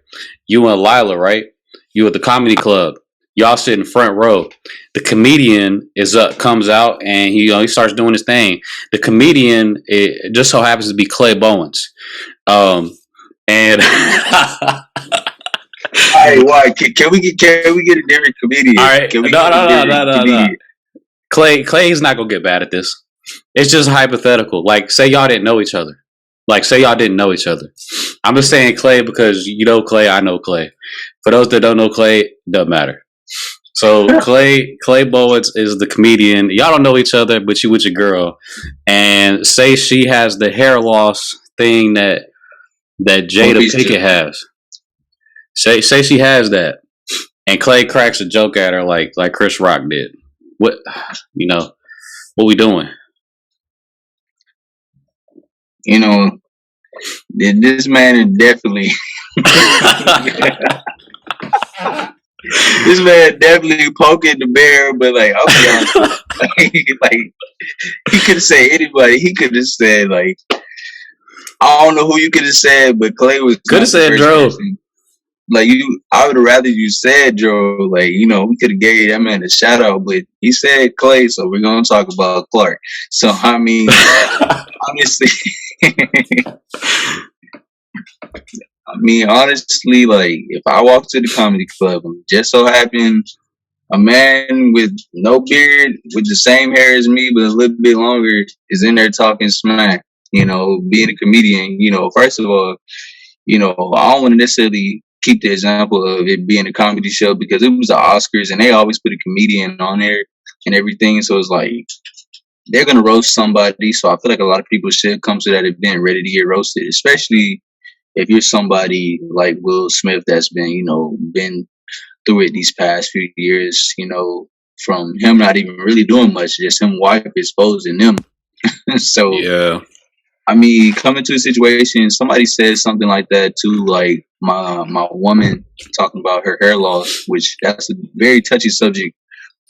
You and Lila, right? You at the comedy club. Y'all sit in front row. The comedian comes out, and he starts doing his thing. The comedian, it just so happens to be Clay Bowens, and Hey, why? Can we get a different comedian? All right, no. Clay's not gonna get bad at this. It's just hypothetical. Like, say y'all didn't know each other. I'm just saying Clay because you know Clay, I know Clay. For those that don't know Clay, doesn't matter. So Clay Bowens is the comedian. Y'all don't know each other, but you with your girl, and say she has the hair loss thing that Jada Pinkett has. Say she has that, and Clay cracks a joke at her like Chris Rock did. What we doing? You know, this man is definitely this man definitely poking the bear, but like, I'll be honest, like he could have said anybody. He could have said like, I don't know who you could have said, but Clay could have said Dro. Like I would have rather you said Dro. Like, you know, we could have gave that man a shout out, but he said Clay, so we're gonna talk about Clark. So I mean, honestly. Honestly, like, if I walk to the comedy club and just so happen a man with no beard, with the same hair as me, but a little bit longer, is in there talking smack, being a comedian, first of all, I don't want to necessarily keep the example of it being a comedy show because it was the Oscars and they always put a comedian on there and everything. So it's like they're gonna roast somebody. So I feel like a lot of people should come to that event ready to get roasted, especially if you're somebody like Will Smith that's been through it these past few years. From him not even really doing much, just him wife exposing them. So Yeah. I mean, coming to a situation, somebody said something like that too, like my woman talking about her hair loss, which that's a very touchy subject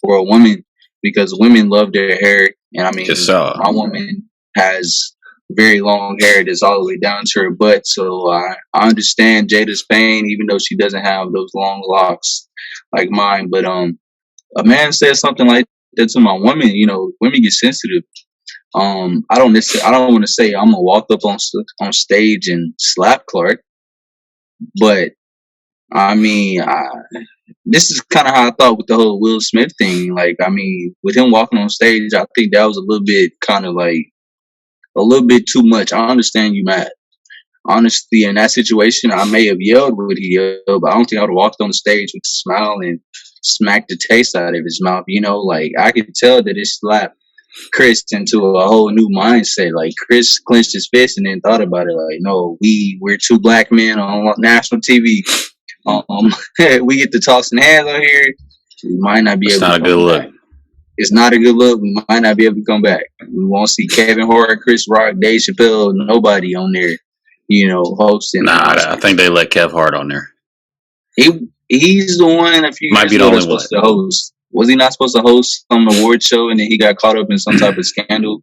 for a woman because women love their hair, and I mean, Yes, my woman has very long hair that's all the way down to her butt, so I understand Jada's pain, even though she doesn't have those long locks like mine. But a man said something like that to my woman. Women get sensitive. I don't want to say I'm gonna walk up on stage and slap Clark, but I mean, this is kind of how I thought with the whole Will Smith thing. Like, I mean, with him walking on stage, I think that was a little bit kind of like a little bit too much. I understand you mad. Honestly, in that situation, I may have yelled what he yelled, but I don't think I would have walked on the stage with a smile and smacked the taste out of his mouth. Like I could tell that it slapped Chris into a whole new mindset. Like Chris clenched his fist and then thought about it. Like, no, we're two black men on national TV. We get to toss some hands on here. We might not be it's able not to a good come look. back. It's not a good look. We might not be able to come back. We won't see Kevin Hart, Chris Rock, Dave Chappelle, nobody on there, hosting. Nah, I think they let Kev Hart on there. He's the one a few Might years be the ago only that's supposed one. to host. Was he not supposed to host some award show and then he got caught up in some type of scandal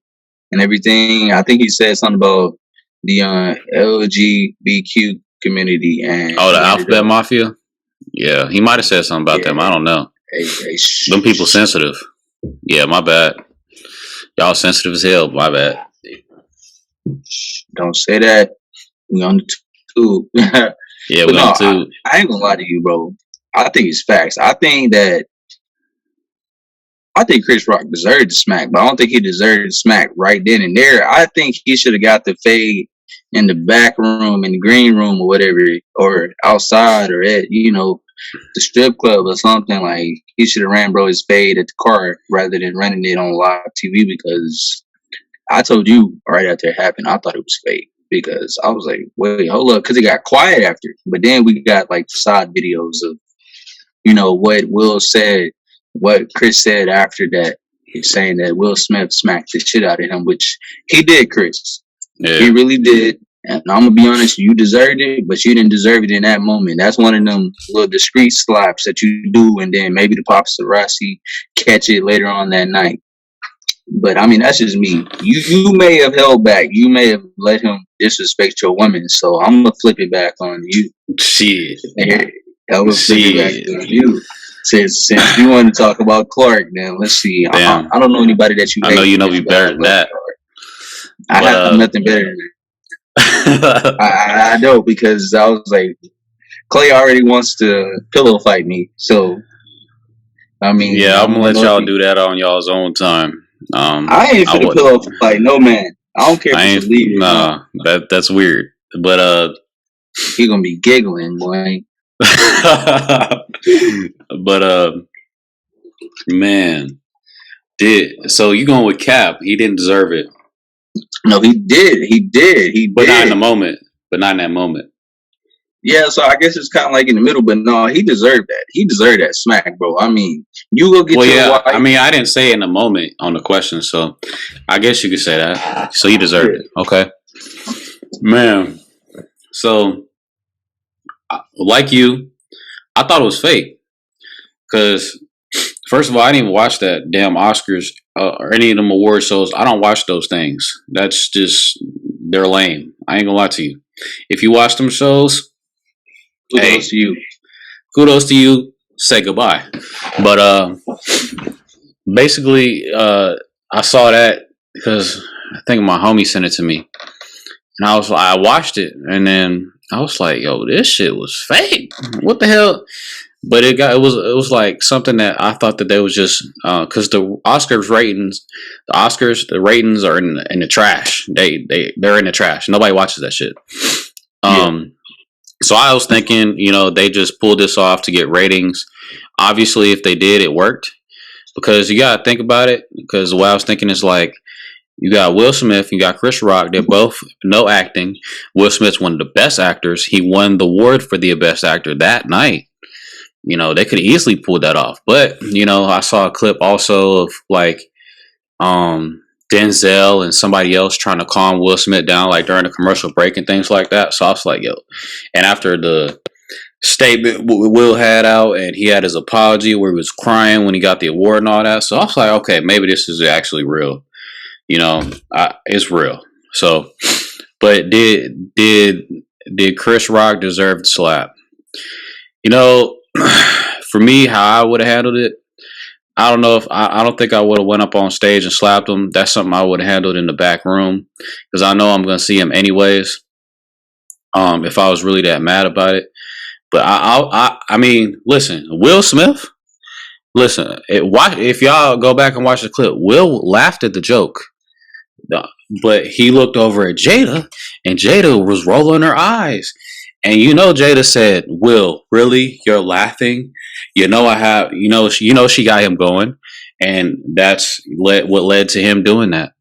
and everything? I think he said something about the LGBTQ community and Oh, the Alphabet Mafia? Yeah, he might have said something about them. I don't know. Them people sensitive. Yeah, my bad. Y'all sensitive as hell. My bad. Don't say that. We on the tube. Yeah, But we no, on too. I ain't gonna lie to you, bro. I think it's facts. I think Chris Rock deserved to smack, but I don't think he deserved to smack right then and there. I think he should have got the fade in the back room, in the green room, or whatever, or outside, or at the strip club or something. Like he should have ran bro his fade at the car rather than running it on live TV. Because I told you right after it happened, I thought it was fake. Because I was like, wait, hold up, because it got quiet after. But then we got like side videos of what Will said, what Chris said after that. He's saying that Will Smith smacked the shit out of him, which he did, Chris. Yeah. He really did. And I'm gonna be honest, you deserved it, but you didn't deserve it in that moment. That's one of them little discreet slaps that you do, and then maybe the paparazzi catch it later on that night. But I mean, that's just me. You may have held back. You may have let him disrespect your woman. So I'm gonna flip it back on you. Shit. I will flip it back on you. Since you want to talk about Clark, then let's see. I don't know anybody that you. I know you know me better than that. I have nothing better than that. I know because I was like, Clay already wants to pillow fight me. So I mean, yeah, I'm gonna let y'all do that on y'all's own time. I ain't for the pillow fight, no man. I don't care if it's illegal. Nah, that's weird. But he gonna be giggling, boy. But man, so you going with Cap? He didn't deserve it. No, he did. But not in the moment. But not in that moment. Yeah, so I guess it's kind of like in the middle, but no, he deserved that. He deserved that smack, bro. I mean, you go get your wife. I mean, I didn't say in the moment on the question, so I guess you could say that. So he deserved it. Okay. Man, so like you, I thought it was fake. Because, first of all, I didn't even watch that damn Oscars or any of them award shows. I don't watch those things. That's just, they're lame. I ain't gonna lie to you. If you watch them shows, kudos to you. Kudos to you. Say goodbye. But basically, I saw that because I think my homie sent it to me. And I watched it. And then I was like, yo, this shit was fake. What the hell? but it was like something that I thought that they was just because the ratings are in the trash. They're in the trash. Nobody watches that shit. Yeah. So I was thinking, they just pulled this off to get ratings. Obviously, if they did, it worked because you gotta think about it. Because what I was thinking is like you got Will Smith, you got Chris Rock. They're both no acting. Will Smith's one of the best actors. He won the award for the best actor that night. They could have easily pulled that off. But, I saw a clip also of like Denzel and somebody else trying to calm Will Smith down like during the commercial break and things like that. So I was like, yo. And after the statement Will had out and he had his apology where he was crying when he got the award and all that. So I was like, okay, maybe this is actually real. It's real. So, but did Chris Rock deserve the slap? For me, how I would have handled it, I don't know if I don't think I would have went up on stage and slapped him. That's something I would have handled in the back room because I know I'm going to see him anyways. If I was really that mad about it, but I mean, listen, Will Smith. Listen, if y'all go back and watch the clip, Will laughed at the joke, but he looked over at Jada, and Jada was rolling her eyes. And Jada said, "Will, really? You're laughing? I have. She got him going, and that's what led to him doing that."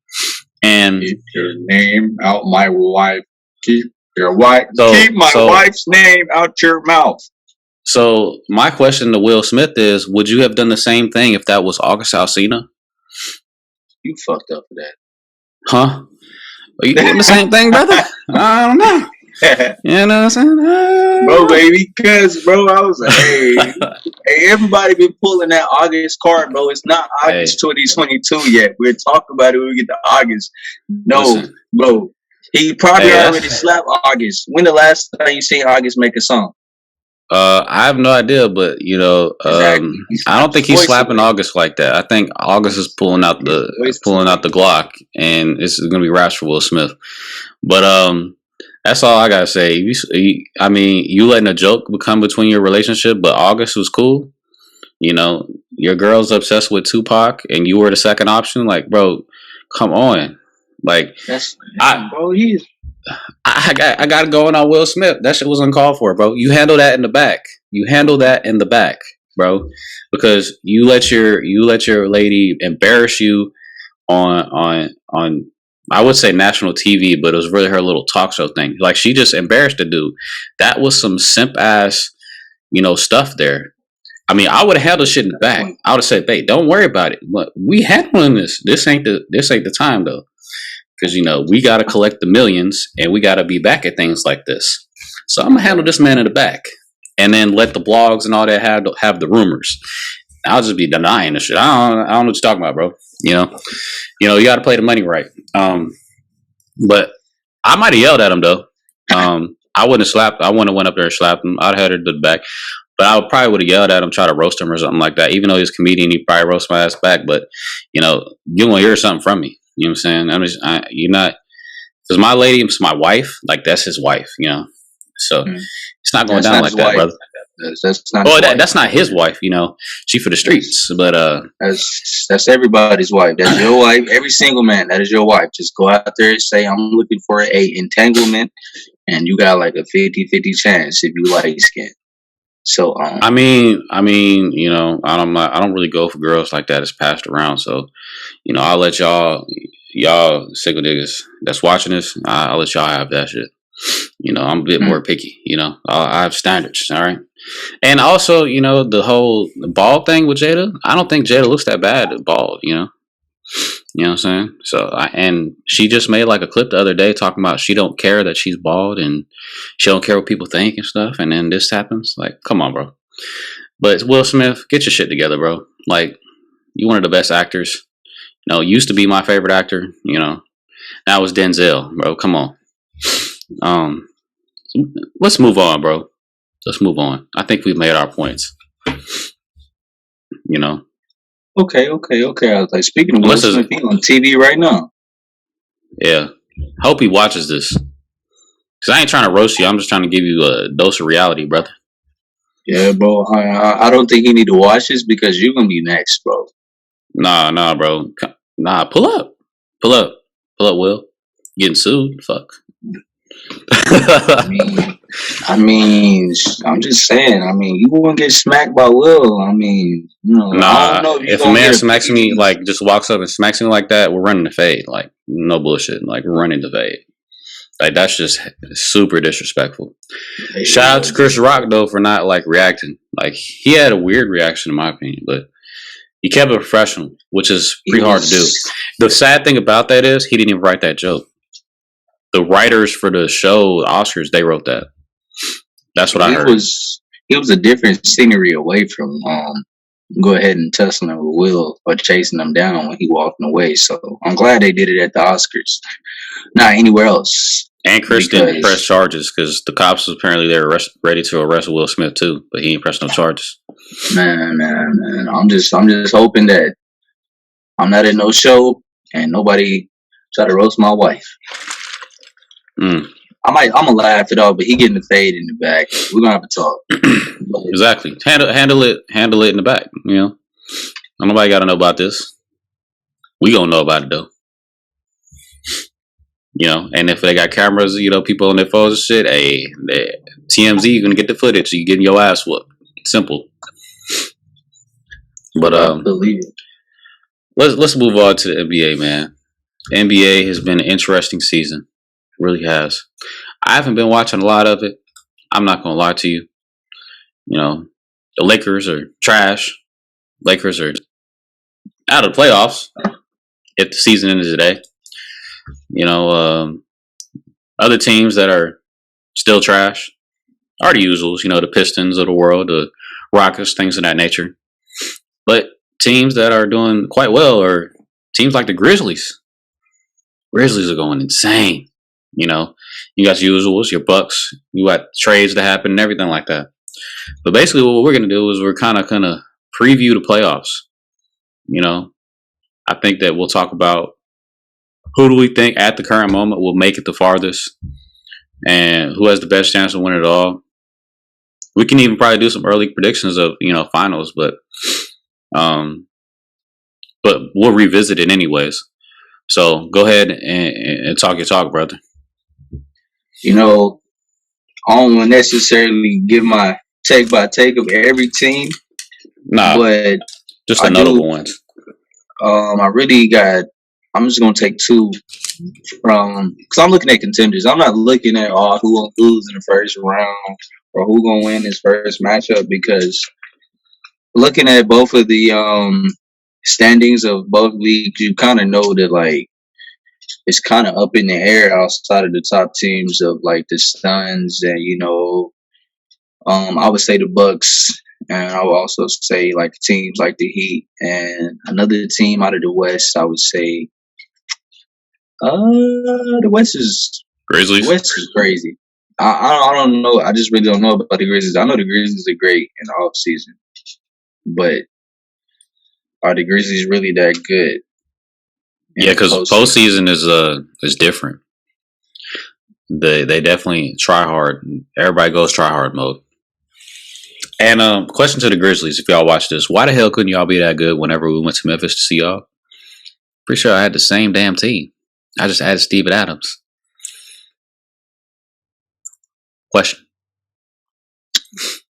And keep your name out my wife. Keep my wife's name out your mouth. So my question to Will Smith is: would you have done the same thing if that was August Alsina? You fucked up for that, huh? Are you doing the same thing, brother? I don't know. You know what I'm saying? Bro, baby, because, bro, I was like, hey, everybody been pulling that August card, bro. It's not August 2022 yet. We'll talk about it when we get to August. No, listen, bro. He probably already slapped August. When the last time you seen August make a song? I have no idea, but exactly. I don't think he's slapping August like that. I think August is pulling out the Glock, and this is gonna be rash for Will Smith. But that's all I gotta say. You letting a joke become between your relationship, but August was cool. Your girl's obsessed with Tupac, and you were the second option. Like, bro, come on. Like, I got it going on Will Smith. That shit was uncalled for, bro. You handle that in the back. Bro, because you let your lady embarrass you on I would say national TV, but it was really her little talk show thing. Like, she just embarrassed the dude. That was some simp ass, stuff there. I mean, I would have handled shit in the back. I would have said, "Babe, don't worry about it. We handling this. This ain't the time though." Because, we got to collect the millions and we got to be back at things like this. So I'm going to handle this man in the back and then let the blogs and all that have the rumors. I'll just be denying the shit. I don't know what you're talking about, bro. You got to play the money right. But I might have yelled at him, though. I wouldn't have went up there and slapped him. I'd have had her to the back. But I probably would have yelled at him, try to roast him or something like that. Even though he's a comedian, he'd probably roast my ass back. But, you want to hear something from me. You know what I'm saying? You're not, because my lady is my wife. Like, that's his wife, So it's not going down like that, brother. That's not his wife, She for the streets, but that's everybody's wife. That's your wife. Every single man, that is your wife. Just go out there and say, "I'm looking for a entanglement," and you got like a 50-50 chance if you light skin. So I mean, I don't really go for girls like that. It's passed around, so I'll let y'all single niggas that's watching this. I'll let y'all have that shit. I'm a bit more picky. I have standards. All right, and also the whole bald thing with Jada. I don't think Jada looks that bad bald. You know what I'm saying? So and she just made like a clip the other day talking about she don't care that she's bald and she don't care what people think and stuff. And then this happens. Like, come on, bro. But Will Smith, get your shit together, bro. Like, you one of the best actors. Used to be my favorite actor. Now it's Denzel, bro. Come on. Let's move on, bro. Let's move on. I think we've made our points. Okay. I was like, speaking of Will Smith, he's on TV right now. Yeah. I hope he watches this. Because I ain't trying to roast you. I'm just trying to give you a dose of reality, brother. Yeah, bro. I don't think you need to watch this because you're gonna be next, bro. Nah, bro. Nah, pull up, Will. Getting sued? Fuck. I mean, I'm just saying. I mean, you won't get smacked by Will. I mean, I don't Nah, know if you're if a gonna man get a smacks me, PED. like just walks up and smacks me like that, we're running the fade. Like no bullshit. Like we're running the fade. Like that's just super disrespectful. Shout out to Chris Rock though for not like reacting. Like he had a weird reaction in my opinion, but he kept it professional, which is pretty hard to do. The sad thing about that is he didn't even write that joke. The writers for the show, the Oscars, they wrote that. That's what I heard. He was a different scenery away from go ahead and tussling with Will or chasing him down when he walking away. So I'm glad they did it at the Oscars, not anywhere else. And Chris didn't press charges because the cops was apparently they were ready to arrest Will Smith too, but he didn't press no charges. Man, I'm just hoping that I'm not in no show and nobody try to roast my wife. I'm gonna laugh it off, but he getting the fade in the back. We're gonna have to talk. Exactly. Handle it in the back. You know, nobody got to know about this. We gonna know about it though. You know, and if they got cameras, you know, people on their phones and shit, hey, TMZ, you're gonna get the footage. So you getting your ass whooped. Simple. But let's move on to the NBA, man. The NBA has been an interesting season. It really has. I haven't been watching a lot of it. I'm not gonna lie to you. You know, the Lakers are trash. Lakers are out of the playoffs if the season ends today. You know, other teams that are still trash are the usuals. You know, the Pistons of the world, the Rockets, things of that nature. But teams that are doing quite well are teams like the Grizzlies. Grizzlies are going insane. You know, you got your usuals, your Bucks, you got trades that happen and everything like that. But basically, what we're going to do is we're kind of going to preview the playoffs. You know, I think that we'll talk about who do we think at the current moment will make it the farthest and who has the best chance to win it all. We can even probably do some early predictions of, you know, finals, but we'll revisit it anyways. So go ahead and talk your talk, brother. You know, I don't want to necessarily give my take by take of every team. Nah, but just the notable ones. I'm just gonna take two from because I'm looking at contenders. I'm not looking at who gonna lose in the first round or who gonna win his first matchup because looking at both of the standings of both leagues, you kind of know that like it's kind of up in the air outside of the top teams of like the Suns and I would say the Bucks, and I would also say like teams like the Heat and another team out of the West. I would say the West is Grizzlies. The West is crazy. I don't know. I just really don't know about the Grizzlies. I know the Grizzlies are great in the off season, but are the Grizzlies really that good? Yeah, because postseason is different. They definitely try hard. Everybody goes try hard mode. And question to the Grizzlies, if y'all watch this, why the hell couldn't y'all be that good whenever we went to Memphis to see y'all? Pretty sure I had the same damn team. I just added Steven Adams. Question.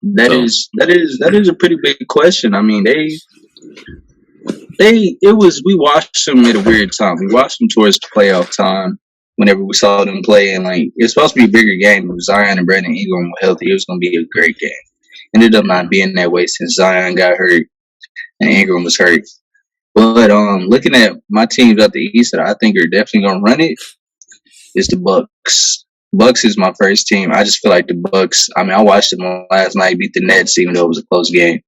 That is a pretty big question. I mean, we watched them at a weird time. We watched them towards playoff time whenever we saw them play, and like it's supposed to be a bigger game. If Zion and Brandon Ingram were healthy, it was going to be a great game. Ended up not being that way since Zion got hurt and Ingram was hurt. But looking at my teams out the East that I think are definitely going to run it is the Bucks. Bucks is my first team. I just feel like the Bucks. I mean, I watched them last night beat the Nets, even though it was a close game.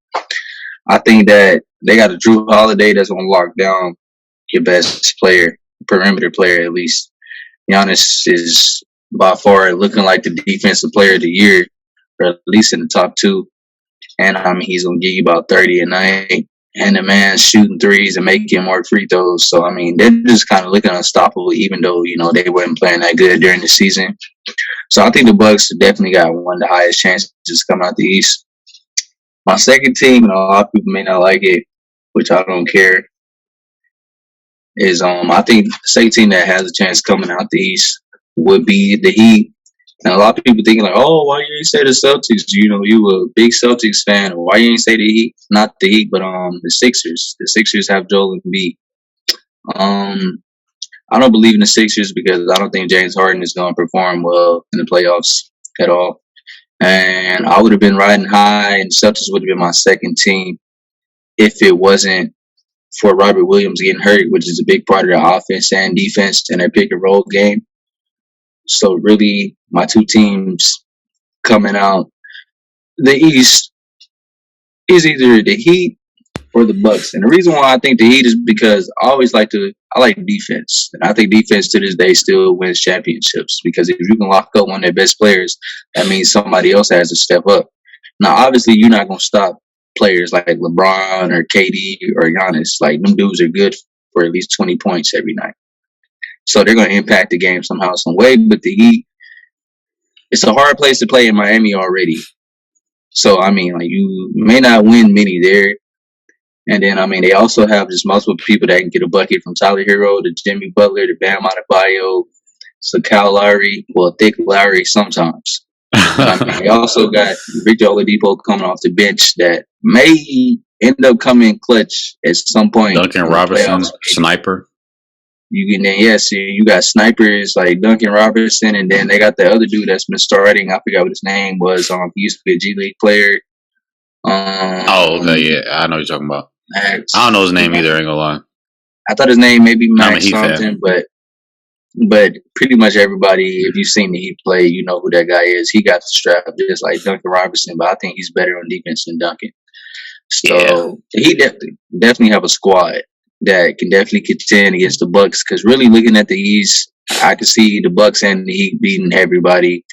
I think that they got a Drew Holiday that's going to lock down your best player, perimeter player at least. Giannis is by far looking like the defensive player of the year, or at least in the top two. And I mean, he's going to give you about 30 a night. And the man's shooting threes and making more free throws. So, I mean, they're just kind of looking unstoppable, even though, they weren't playing that good during the season. So, I think the Bucks definitely got one of the highest chances to come out the East. My second team, and a lot of people may not like it, which I don't care, is I think the second team that has a chance coming out the East would be the Heat. And a lot of people thinking like, oh, why you ain't say the Celtics? You know, you a big Celtics fan. Why you ain't say the Heat? Not the Heat, but the Sixers. The Sixers have Joel Embiid. I don't believe in the Sixers because I don't think James Harden is going to perform well in the playoffs at all. And I would have been riding high, and the Celtics would have been my second team if it wasn't for Robert Williams getting hurt, which is a big part of their offense and defense and their pick and roll game. So really, my two teams coming out the East is either the Heat or the Bucks. And the reason why I think the Heat is because I like defense. And I think defense to this day still wins championships because if you can lock up one of their best players, that means somebody else has to step up. Now, obviously, you're not going to stop players like LeBron or KD or Giannis. Like, them dudes are good for at least 20 points every night. So they're going to impact the game somehow, some way. But the Heat, it's a hard place to play in Miami already. So, I mean, like, you may not win many there. And then, I mean, they also have just multiple people that can get a bucket from Tyler Hero to Jimmy Butler to Bam Adebayo to Kyle Lowry, well, Thick Lowry sometimes. And I mean, they also got Victor Oladipo coming off the bench that may end up coming clutch at some point. Duncan Robinson, sniper. You got snipers like Duncan Robinson, and then they got the other dude that's been starting. I forgot what his name was. He used to be a G League player. Okay, yeah, I know what you're talking about. Max, I don't know his name either. I ain't gonna lie. I thought his name may be Max something, but pretty much everybody, if you've seen the Heat play, you know who that guy is. He got the strap just like Duncan Robinson, but I think he's better on defense than Duncan. So he definitely have a squad that can definitely contend against the Bucks. Because really, looking at the East, I can see the Bucks and the Heat beating everybody.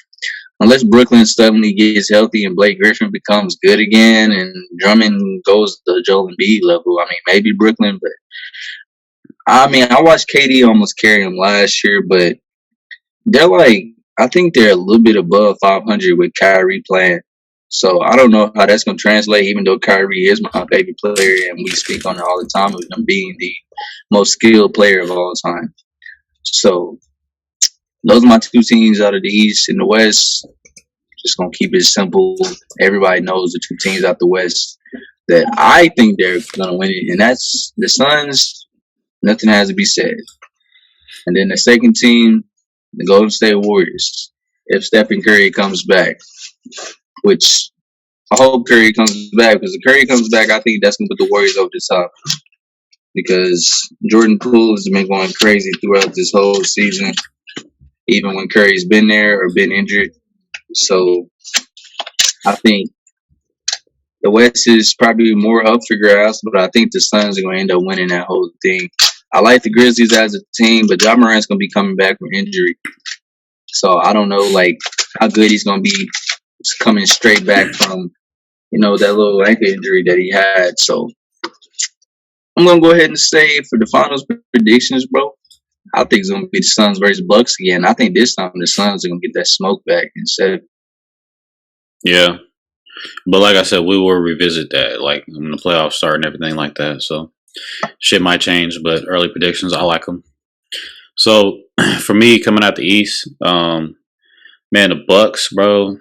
Unless Brooklyn suddenly gets healthy and Blake Griffin becomes good again and Drummond goes to Joel Embiid level, I mean, maybe Brooklyn, but I mean, I watched KD almost carry him last year, but I think they're a little bit above 500 with Kyrie playing. So I don't know how that's going to translate, even though Kyrie is my favorite player and we speak on it all the time of him being the most skilled player of all time. So those are my two teams out of the East. In the West, just gonna keep it simple. Everybody knows the two teams out the West that I think they're gonna win it, and that's the Suns. Nothing has to be said. And then the second team, the Golden State Warriors. If Stephen Curry comes back, which I hope Curry comes back, because if Curry comes back, I think that's gonna put the Warriors over the top. Because Jordan Poole has been going crazy throughout this whole season, even when Curry's been there or been injured. So I think the West is probably more up for grabs, but I think the Suns are going to end up winning that whole thing. I like the Grizzlies as a team, but Ja Morant's going to be coming back from injury. So I don't know like how good he's going to be coming straight back from, that little ankle injury that he had. So I'm going to go ahead and say for the finals predictions, bro, I think it's going to be the Suns versus Bucks again. I think this time the Suns are going to get that smoke back instead. Yeah. But like I said, we will revisit that, like when the playoffs start and everything like that. So shit might change, but early predictions, I like them. So for me, coming out the East, man, the Bucks, bro.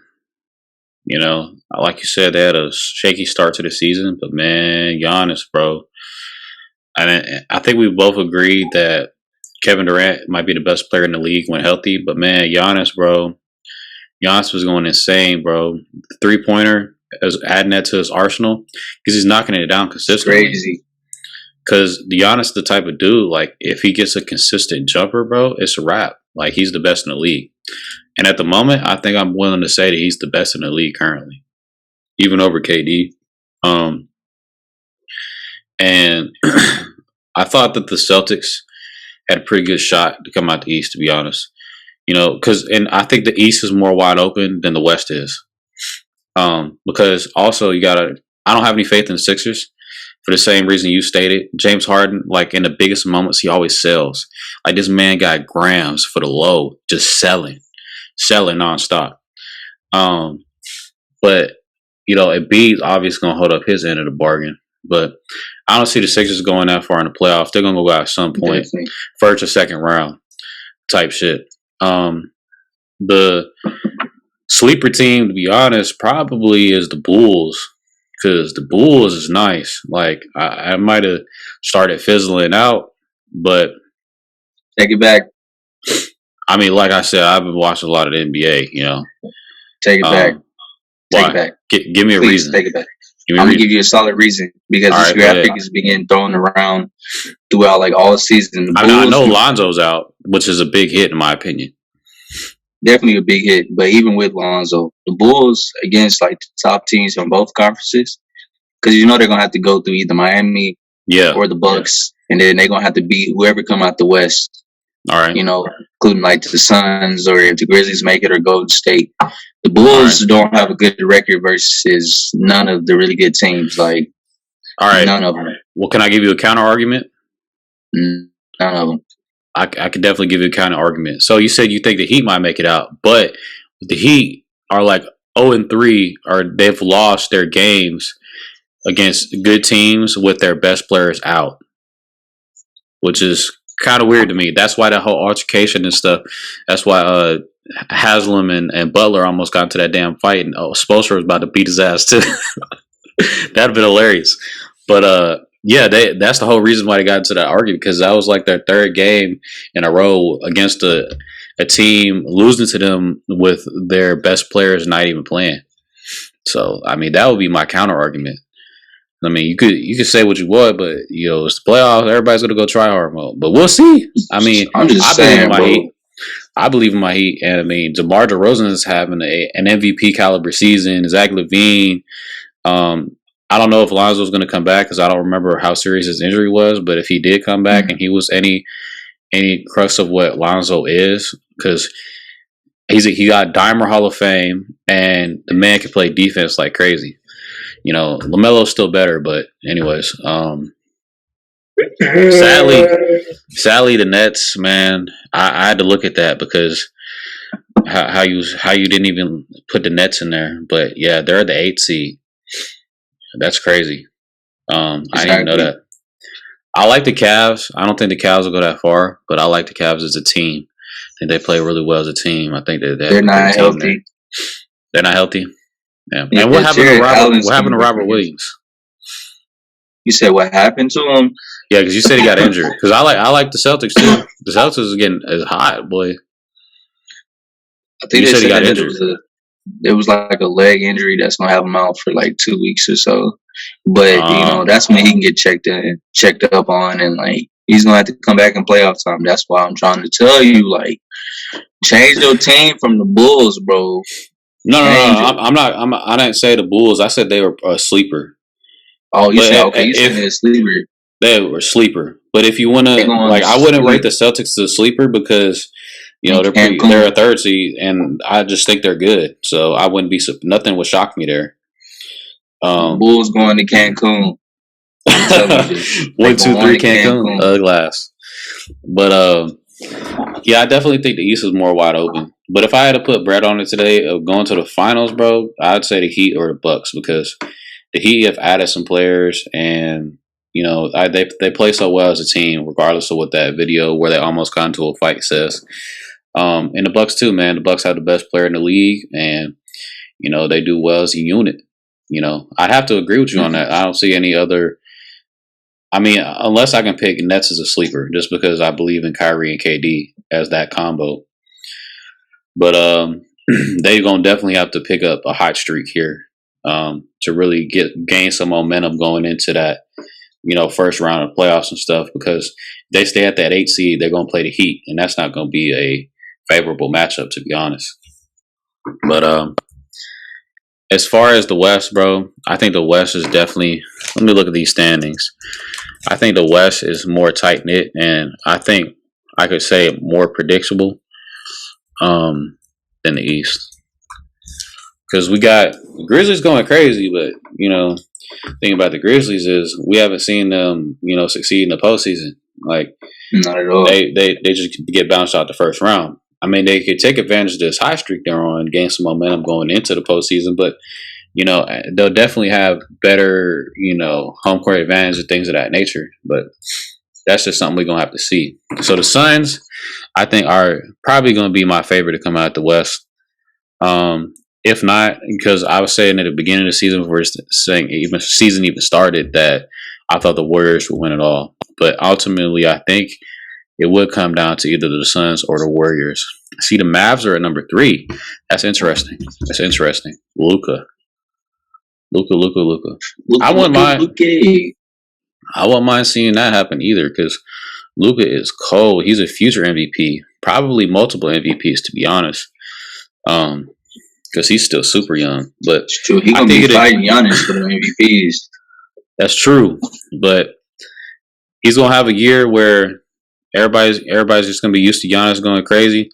Like you said, they had a shaky start to the season, but man, Giannis, bro. I think we both agreed that Kevin Durant might be the best player in the league when healthy, but man, Giannis, bro. Giannis was going insane, bro. The 3-pointer, adding that to his arsenal, because he's knocking it down consistently. Crazy. Because Giannis the type of dude, like, if he gets a consistent jumper, bro, it's a wrap. Like, he's the best in the league. And at the moment, I think I'm willing to say that he's the best in the league currently, even over KD. And I thought that the Celtics had a pretty good shot to come out the East, to be honest. And I think the East is more wide open than the West is. Because also I don't have any faith in the Sixers for the same reason you stated. James Harden, like in the biggest moments, he always sells. Like this man got grams for the low, just selling nonstop. But Embiid's obviously gonna hold up his end of the bargain, but I don't see the Sixers going that far in the playoffs. They're gonna go out at some point, Definitely. first or second round type shit. The sleeper team, to be honest, probably is the Bulls, because the Bulls is nice. Like I might have started fizzling out, but Take it back. I mean, like I said, I've been watching a lot of the NBA. Take it back. Take Why? it back. Give me a Please reason. take it back. Give me a I'm gonna reason. give you a solid reason because All this right, go graphic ahead. is being thrown around throughout like all season. The I know Bulls, Lonzo's out, which is a big hit in my opinion. definitely a big hit, but even with Lonzo, the Bulls against like the top teams from both conferences, because they're gonna have to go through either Miami Yeah. or the Bucks, and then they're gonna have to beat whoever come out the West. All right. Including like the Suns or if the Grizzlies make it or Golden State. The Bulls don't have a good record versus none of the really good teams. Like, all right, none of them. Well, can I give you a counter argument? None of them. I could definitely give you a counter argument. So you said you think the Heat might make it out, but the Heat are like 0-3, or they've lost their games against good teams with their best players out, which is kind of weird to me. That's why that whole altercation and stuff. That's why Haslam and Butler almost got into that damn fight, and Spoelstra was about to beat his ass too. That'd have been hilarious. But yeah, that's the whole reason why they got into that argument, because that was like their third game in a row against a team losing to them with their best players not even playing. So I mean, that would be my counter argument. I mean, you could say what you want, but it's the playoffs. Everybody's gonna go try hard mode, but we'll see. I mean, I'm just saying, bro. Heat. I believe in my Heat, and I mean, DeMar DeRozan is having an MVP caliber season. Zach LaVine. I don't know if Lonzo's going to come back, because I don't remember how serious his injury was. But if he did come back and he was any crux of what Lonzo is, because he got Dimer Hall of Fame, and the man can play defense like crazy. LaMelo's still better, but anyways, sadly, the Nets, man, I had to look at that, because how you didn't even put the Nets in there, but yeah, they're the 8th seed. That's crazy. I didn't even know that. I like the Cavs. I don't think the Cavs will go that far, but I like the Cavs as a team. I think they play really well as a team. I think they're not healthy. They're not healthy. Yeah. Yeah, and what happened to Allen's What happened to Robert Williams? You said what happened to him? Yeah, because you said he got injured. Because I like the Celtics too. The Celtics is getting hot, boy. I think they said he got injured. It was like a leg injury that's gonna have him out for like 2 weeks or so. But that's when he can get checked up on, and like he's gonna have to come back in playoff time. That's why I'm trying to tell you, like, change your team from the Bulls, bro. No. I didn't say the Bulls. I said they were a sleeper. Oh, you said okay. You said they're a sleeper. They were a sleeper. But if you want to, like, I wouldn't rate the Celtics as a sleeper, because they're a 3rd seed, and I just think they're good. So I wouldn't be nothing would shock me there. Bulls going to Cancun. 1, 2, 3 Cancun. Glass. But yeah, I definitely think the East is more wide open. But if I had to put bread on it today of going to the finals, bro, I'd say the Heat or the Bucks, because the Heat have added some players, and they play so well as a team, regardless of what that video where they almost got into a fight says. And the Bucks too, man. The Bucks have the best player in the league, and they do well as a unit. I'd have to agree with you on that. I don't see any other. I mean, unless I can pick Nets as a sleeper, just because I believe in Kyrie and KD as that combo. But they're gonna definitely have to pick up a hot streak here to really gain some momentum going into that first round of playoffs and stuff. Because if they stay at that 8th seed, they're gonna play the Heat, and that's not gonna be a favorable matchup, to be honest. But as far as the West, bro, I think the West is definitely. Let me look at these standings. I think the West is more tight knit, and I think I could say more predictable than the East. Because we got Grizzlies going crazy, but the thing about the Grizzlies is we haven't seen them, succeed in the postseason. Like, not at all. They just get bounced out the first round. I mean, they could take advantage of this high streak they're on, gain some momentum going into the postseason, but they'll definitely have better, home court advantage and things of that nature. But that's just something we're going to have to see. So the Suns, I think, are probably going to be my favorite to come out the West. If not, because I was saying at the beginning of the season, before saying even season even started, that I thought the Warriors would win it all. But ultimately, I think it would come down to either the Suns or the Warriors. See, the Mavs are at number 3. That's interesting. Luka. I wouldn't mind seeing that happen either, because Luka is cold. He's a future MVP, probably multiple MVPs, to be honest. Because he's still super young. But it's true. He's gonna be fighting Giannis for the MVPs. That's true, but he's gonna have a year where everybody's just gonna be used to Giannis going crazy.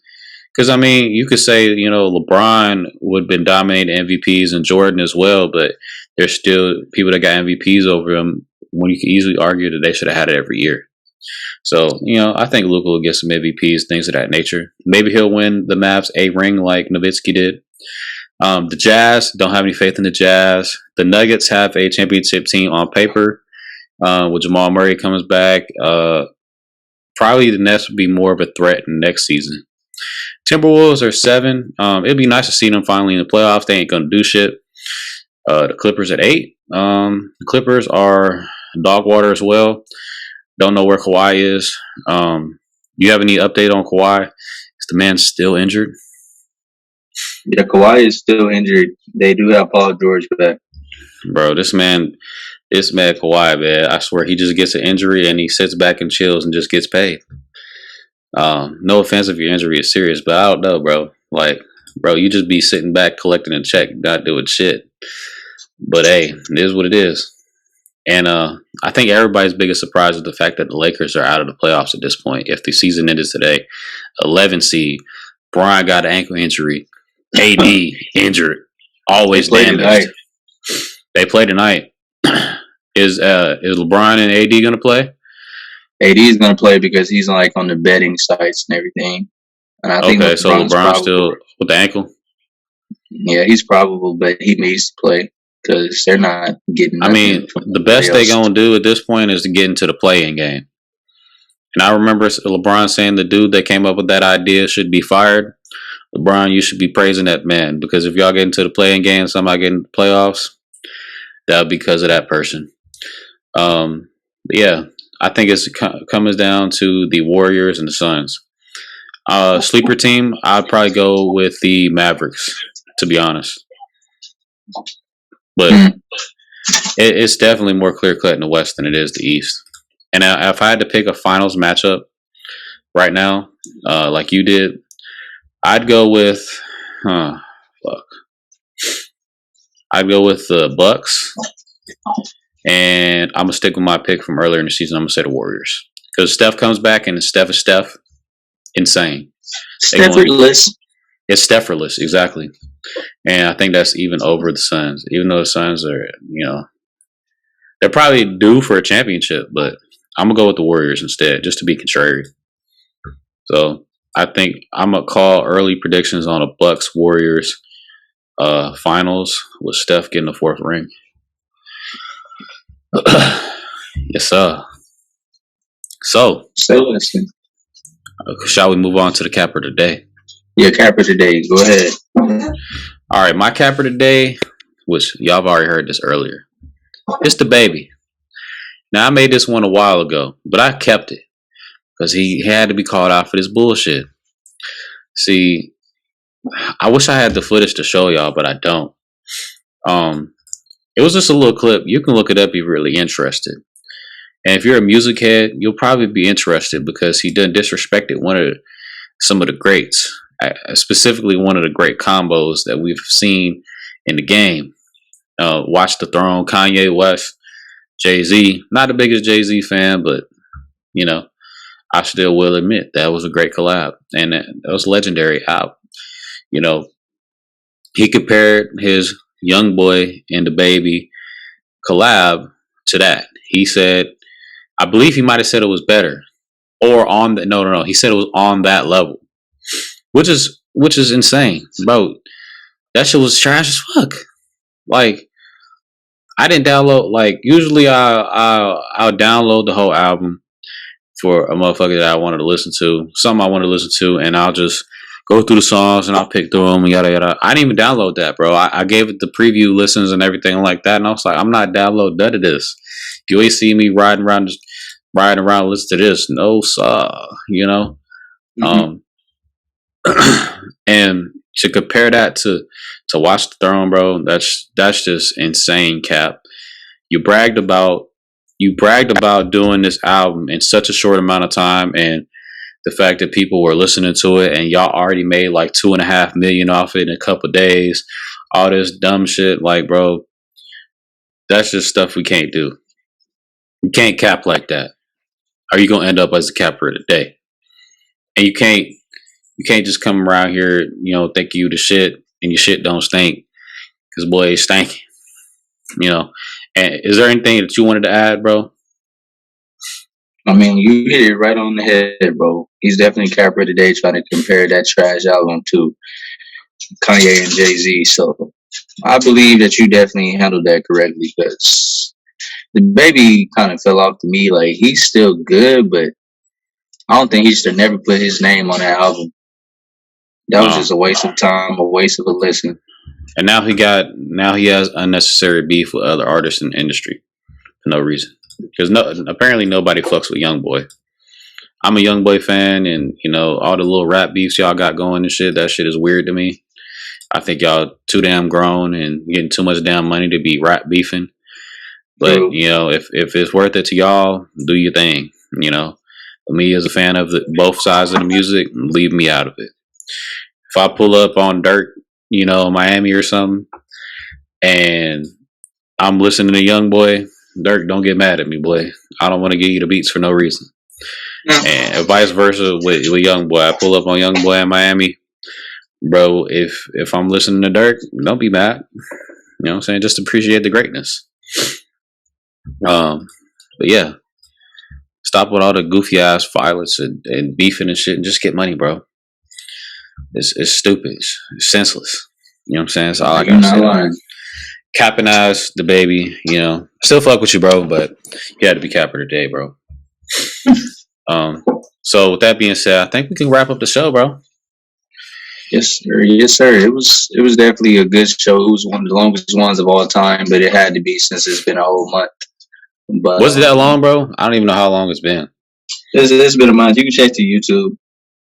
Because I mean, you could say LeBron would have been dominating MVPs and Jordan as well, but there's still people that got MVPs over him. When you can easily argue that they should have had it every year. So I think Luka will get some MVPs, things of that nature. Maybe he'll win the Mavs a ring like Nowitzki did. The Jazz, don't have any faith in the Jazz. The Nuggets have a championship team on paper. When Jamal Murray comes back, probably the Nets would be more of a threat next season. Timberwolves are 7. It'd be nice to see them finally in the playoffs. They ain't gonna do shit. The Clippers at 8. The Clippers are dog water as well. Don't know where Kawhi is. You have any update on Kawhi? Is the man still injured? Yeah, Kawhi is still injured. They do have Paul George back. Bro, this man Kawhi, man, I swear he just gets an injury and he sits back and chills and just gets paid. No offense if your injury is serious, but I don't know, bro. Like, bro, you just be sitting back collecting a check, not doing shit. But hey, it is what it is. And I think everybody's biggest surprise is the fact that the Lakers are out of the playoffs at this point. If the season ended today, 11 seed, Brian got an ankle injury, AD injured, always damaged. They play tonight. Is LeBron and AD gonna play? AD is gonna play because he's like on the betting sites and everything. And I think so LeBron's still with the ankle. Yeah, he's probable, but he needs to play because they're not getting. I mean, the best they're gonna do at this point is to get into the play-in game. And I remember LeBron saying the dude that came up with that idea should be fired. LeBron, you should be praising that man, because if y'all get into the play-in game, somebody get into the playoffs, that'll be because of that person. Yeah, I think it's comes down to the Warriors and the Suns. Sleeper team, I'd probably go with the Mavericks, to be honest. But it's definitely more clear-cut in the West than it is the East. And if I had to pick a finals matchup right now, like you did, I'd go with I'd go with the Bucks, and I'm gonna stick with my pick from earlier in the season. I'm gonna say the Warriors, because Steph comes back, and Steph is Steph, insane. Stepherless. It's Stepherless, exactly. And I think that's even over the Suns. Even though the Suns are, they're probably due for a championship, but I'm gonna go with the Warriors instead, just to be contrary. So I think I'm gonna call early predictions on a Bucks Warriors finals with Steph getting the 4th ring. Yes, sir. So shall we move on to the capper today? Yeah, capper today. Go ahead. All right, my capper today, which y'all have already heard this earlier, it's the baby. Now, I made this one a while ago, but I kept it because he had to be called out for this bullshit. See, I wish I had the footage to show y'all, but I don't. It was just a little clip. You can look it up if you're really interested. And if you're a music head, you'll probably be interested because he done disrespected some of the greats, specifically one of the great combos that we've seen in the game. Watch the Throne, Kanye West, Jay-Z. Not the biggest Jay-Z fan, but I still will admit that was a great collab, and that was legendary. He compared his Young Boy and the Baby collab to that. He said, I believe he might have said it was better, or on the no. He said it was on that level, which is insane, bro. That shit was trash as fuck. Like, I didn't download. Like, usually I'll download the whole album for a motherfucker that I wanted to listen to, something I want to listen to, and I'll just go through the songs and I'll pick through them and yada yada. I didn't even download that, bro. I gave it the preview listens and everything like that, and I was like, I'm not downloading none of this. You ain't see me riding around, listen to this. No, sir. You know, Mhm. and to compare that to Watch the Throne, bro, that's just insane, Cap. You bragged about doing this album in such a short amount of time, and the fact that people were listening to it, and y'all already made like 2.5 million off it in a couple days. All this dumb shit, like, bro, that's just stuff we can't do. You can't cap like that, or you gonna end up as the capper of the day. And you can't just come around here, think you the shit, and your shit don't stink, because boy, it's stinking. And is there anything that you wanted to add, bro? I mean, you hit it right on the head, bro. He's definitely capper of the day trying to compare that trash album to Kanye and Jay-Z. So I believe that you definitely handled that correctly, because the baby kind of fell off to me. Like, he's still good, but I don't think he should have never put his name on that album. That was just a waste of time, a waste of a listen. And now he has unnecessary beef with other artists in the industry for no reason. Because apparently nobody fucks with YoungBoy. I'm a YoungBoy fan, and all the little rap beefs y'all got going and shit. That shit is weird to me. I think y'all too damn grown and getting too much damn money to be rap beefing. But if it's worth it to y'all, do your thing. Me as a fan of both sides of the music, leave me out of it. If I pull up on Dirt, Miami or something, and I'm listening to YoungBoy, Dirk, don't get mad at me, boy. I don't want to give you the beats for no reason. And vice versa with YoungBoy. I pull up on YoungBoy in Miami, bro. If I'm listening to Dirk, don't be mad. You know what I'm saying? Just appreciate the greatness. But yeah, stop with all the goofy ass violence and beefing and shit, and just get money, bro. It's stupid. It's senseless. You know what I'm saying? That's all I gotta say. Capping ass the baby, still fuck with you, bro, but you had to be capper today, bro. So with that being said, I think we can wrap up the show, bro. Yes, sir. Yes, sir. It was definitely a good show. It was one of the longest ones of all time, but it had to be since it's been a whole month. But was it that long, bro? I don't even know how long it's been. It's been a month. You can check the YouTube.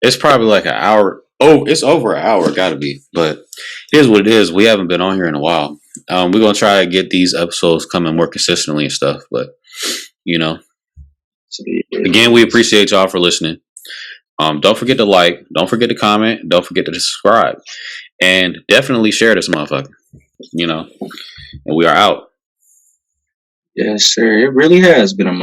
It's probably like an hour. Oh, it's over an hour, gotta be. But here's what it is. We haven't been on here in a while. We're gonna try to get these episodes coming more consistently and stuff. But again, we appreciate y'all for listening. Don't forget to like, don't forget to comment, don't forget to subscribe, and definitely share this motherfucker. And we are out. Yes, sir. It really has been a